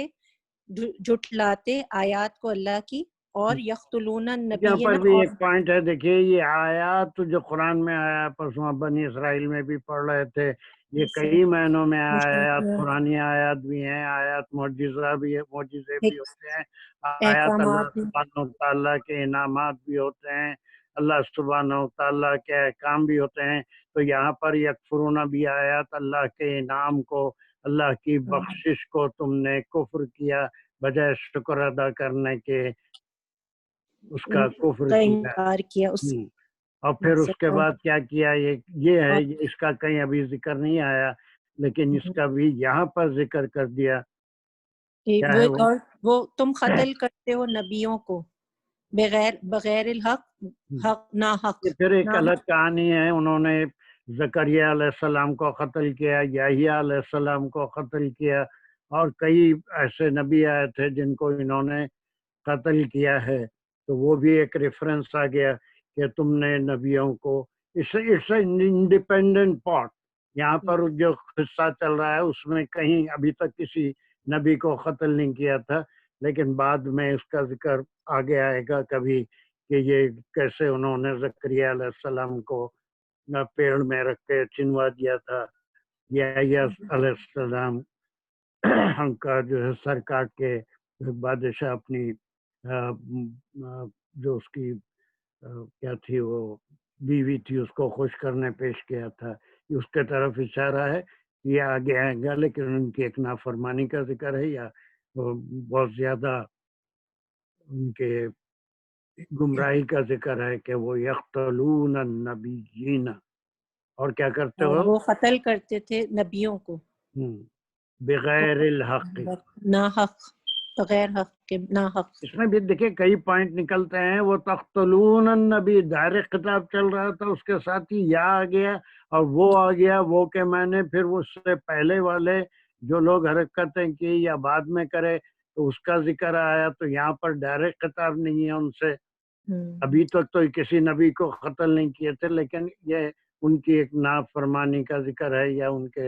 جھٹلاتے آیات کو اللہ کی، اور یقتلون النبیین. یہاں پر بھی ایک پوائنٹ ہے، دیکھیے یہ آیات جو قرآن میں آیا، پرسوں بنی اسرائیل میں بھی پڑھ رہے تھے، یہ کئی معنوں میں آیات، قرآنی آیات بھی ہیں، آیات معجزہ بھی ہے، معجزے بھی ہوتے ہیں، آیات اللہ سبحانہ و تعالیٰ کے انعامات بھی ہوتے ہیں، اللہ سبحانہ و تعالیٰ کے احکام بھی ہوتے ہیں. تو یہاں پر یکفرون بآیات، اللہ کے انعام کو، اللہ کی بخشش کو تم نے کفر کیا، بجائے شکر ادا کرنے کے اس کا کفر کیا. اور پھر اس کے بعد کیا کیا؟ یہ ہے، اس کا کہیں ابھی ذکر نہیں آیا لیکن اس کا بھی یہاں پر ذکر کر دیا. وہ تم قتل کرتے ہو نبیوں کو. بغیر الحق حق نا حق یہ پھر ایک الگ کہانی ہے. انہوں نے زکریا علیہ السلام کو قتل کیا، یحییٰ علیہ السلام کو قتل کیا، اور کئی ایسے نبی آئے تھے جن کو انہوں نے قتل کیا ہے. تو وہ بھی ایک ریفرنس آ گیا کہ تم نے نبیوں کو، اٹس انڈیپینڈنٹ پارٹ. یہاں پر جو قصہ چل رہا ہے اس میں کہیں ابھی تک کسی نبی کو قتل نہیں کیا تھا، لیکن بعد میں اس کا ذکر آگے آئے گا کبھی کہ یہ کیسے انہوں نے زکریا علیہ السلام کو پیڑ میں رکھ کے چنوا دیا تھا. یحییٰ علیہ السلام کا جو ہے سر کاٹ کے بادشاہ اپنی جو اس کی کیا تھی وہ بیوی تھی اس کو خوش کرنے پیش کیا تھا. اس کے طرف اشارہ ہے. یہ آگے آئے گا، لیکن ان کی ایک نافرمانی کا ذکر ہے یا بہت زیادہ ان کے گمراہی کا ذکر ہے کہ وہ یقتلون النبیین، اور کیا کرتے ہو؟ وہ قتل کرتے تھے نبیوں کو بغیر الحق. نا حق، بغیر حق کے نا حق. اس میں بھی دیکھیں کئی پوائنٹ نکلتے ہیں. وہ تقتلون النبی ڈائریکٹ خطاب چل رہا تھا، اس کے ساتھ ہی یا آ گیا اور وہ آ گیا. وہ کے معنی پھر اس سے پہلے والے جو لوگ حرکتیں کی یا بعد میں کرے تو اس کا ذکر آیا. تو یہاں پر ڈائریکٹ خطاب نہیں ہے ان سے. ابھی تک تو کسی نبی کو قتل نہیں کیے تھے، لیکن یہ ان کی ایک نافرمانی کا ذکر ہے یا ان کے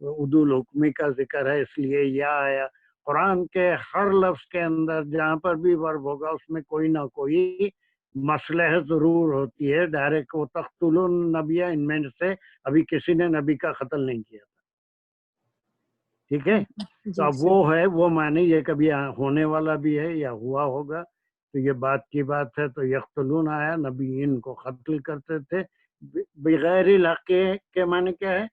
عدول حکمی کا ذکر ہے، اس لیے یا آیا. قرآن کے ہر لفظ کے اندر جہاں پر بھی ورب ہوگا اس میں کوئی نہ کوئی مصلحت ضرور ہوتی ہے. ڈائریکٹ وہ تقتلون النبی، ان میں سے ابھی کسی نے نبی کا قتل نہیں کیا تھا. ٹھیک ہے. تو اب وہ ہے، وہ معنی یہ کبھی ہونے والا بھی ہے یا ہوا ہوگا. تو یہ بات کی بات ہے. تو یقتلون آیا، نبیین کو قتل کرتے تھے. بغیر الحق کے معنی کیا ہے؟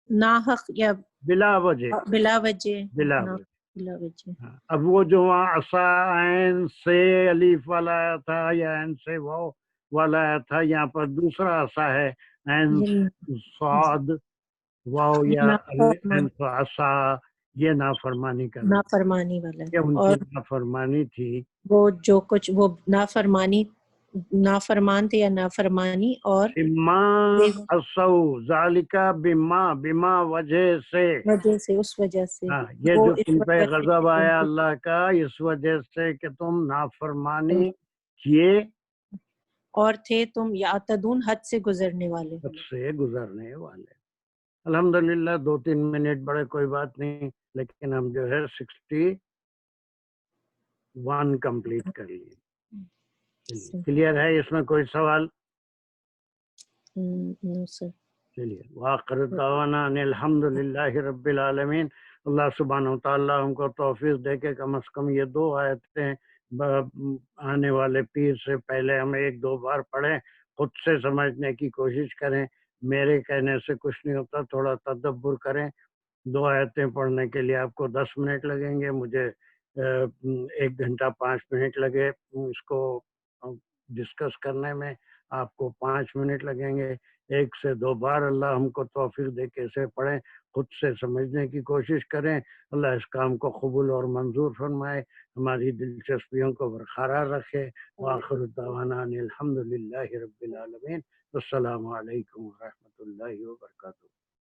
ناحق یا بلا وجہ. بلا وجہ. بلا نا- وجہ. بلا وجہ. اب وہ جو وہاں عصا عین سے الف والا آیا تھا یا عین سے واو والا آیا تھا، یہاں پر دوسرا عصا ہے عین صاد واو یا عین عصا. یہ نافرمانی کا نافرمانی والا کہ ان اور کی نافرمانی تھی. وہ جو کچھ وہ نافرمان تھے یا نافرمانی اور بما عصوا ذالک بما وجہ سے. وجہ سے، اس وجہ سے ہاں، یہ وہ جو اس تم پہ وجہ سے غضب آیا اللہ کا اس وجہ سے کہ تم نافرمانی کیے، اور تھے تم یعتدون حد سے گزرنے والے. حد سے گزرنے والے. الحمدللہ 2-3 منٹ بڑے کوئی بات نہیں، لیکن ہم جو ہے 61 کمپلیٹ کر لیے. کلیئر ہے؟ اس میں کوئی سوال؟ نو سر. چلیے، وآخر دعوانا ان الحمدللہ رب العالمین. اللہ سبحانہ و تعالیٰ ہم کو توفیق دے کے کم از کم یہ 2 آیتیں آنے والے پیر سے پہلے ہم 1-2 بار پڑھیں، خود سے سمجھنے کی کوشش کریں. میرے کہنے سے کچھ نہیں ہوتا، تھوڑا تدبر کریں. 2 آیتیں پڑھنے کے لیے آپ کو 10 منٹ لگیں گے، مجھے 1 گھنٹہ 5 منٹ لگے. اس کو ڈسکس کرنے میں آپ کو 5 منٹ لگیں گے. 1 سے 2 بار اللہ ہم کو توفیق دے کے اسے پڑھیں، خود سے سمجھنے کی کوشش کریں. اللہ اس کام کو قبول اور منظور فرمائے، ہماری دلچسپیوں کو برقرار رکھے. وآخر دعوانا ان الحمدللہ رب العالمین. السلام علیکم ورحمۃ اللہ وبرکاتہ.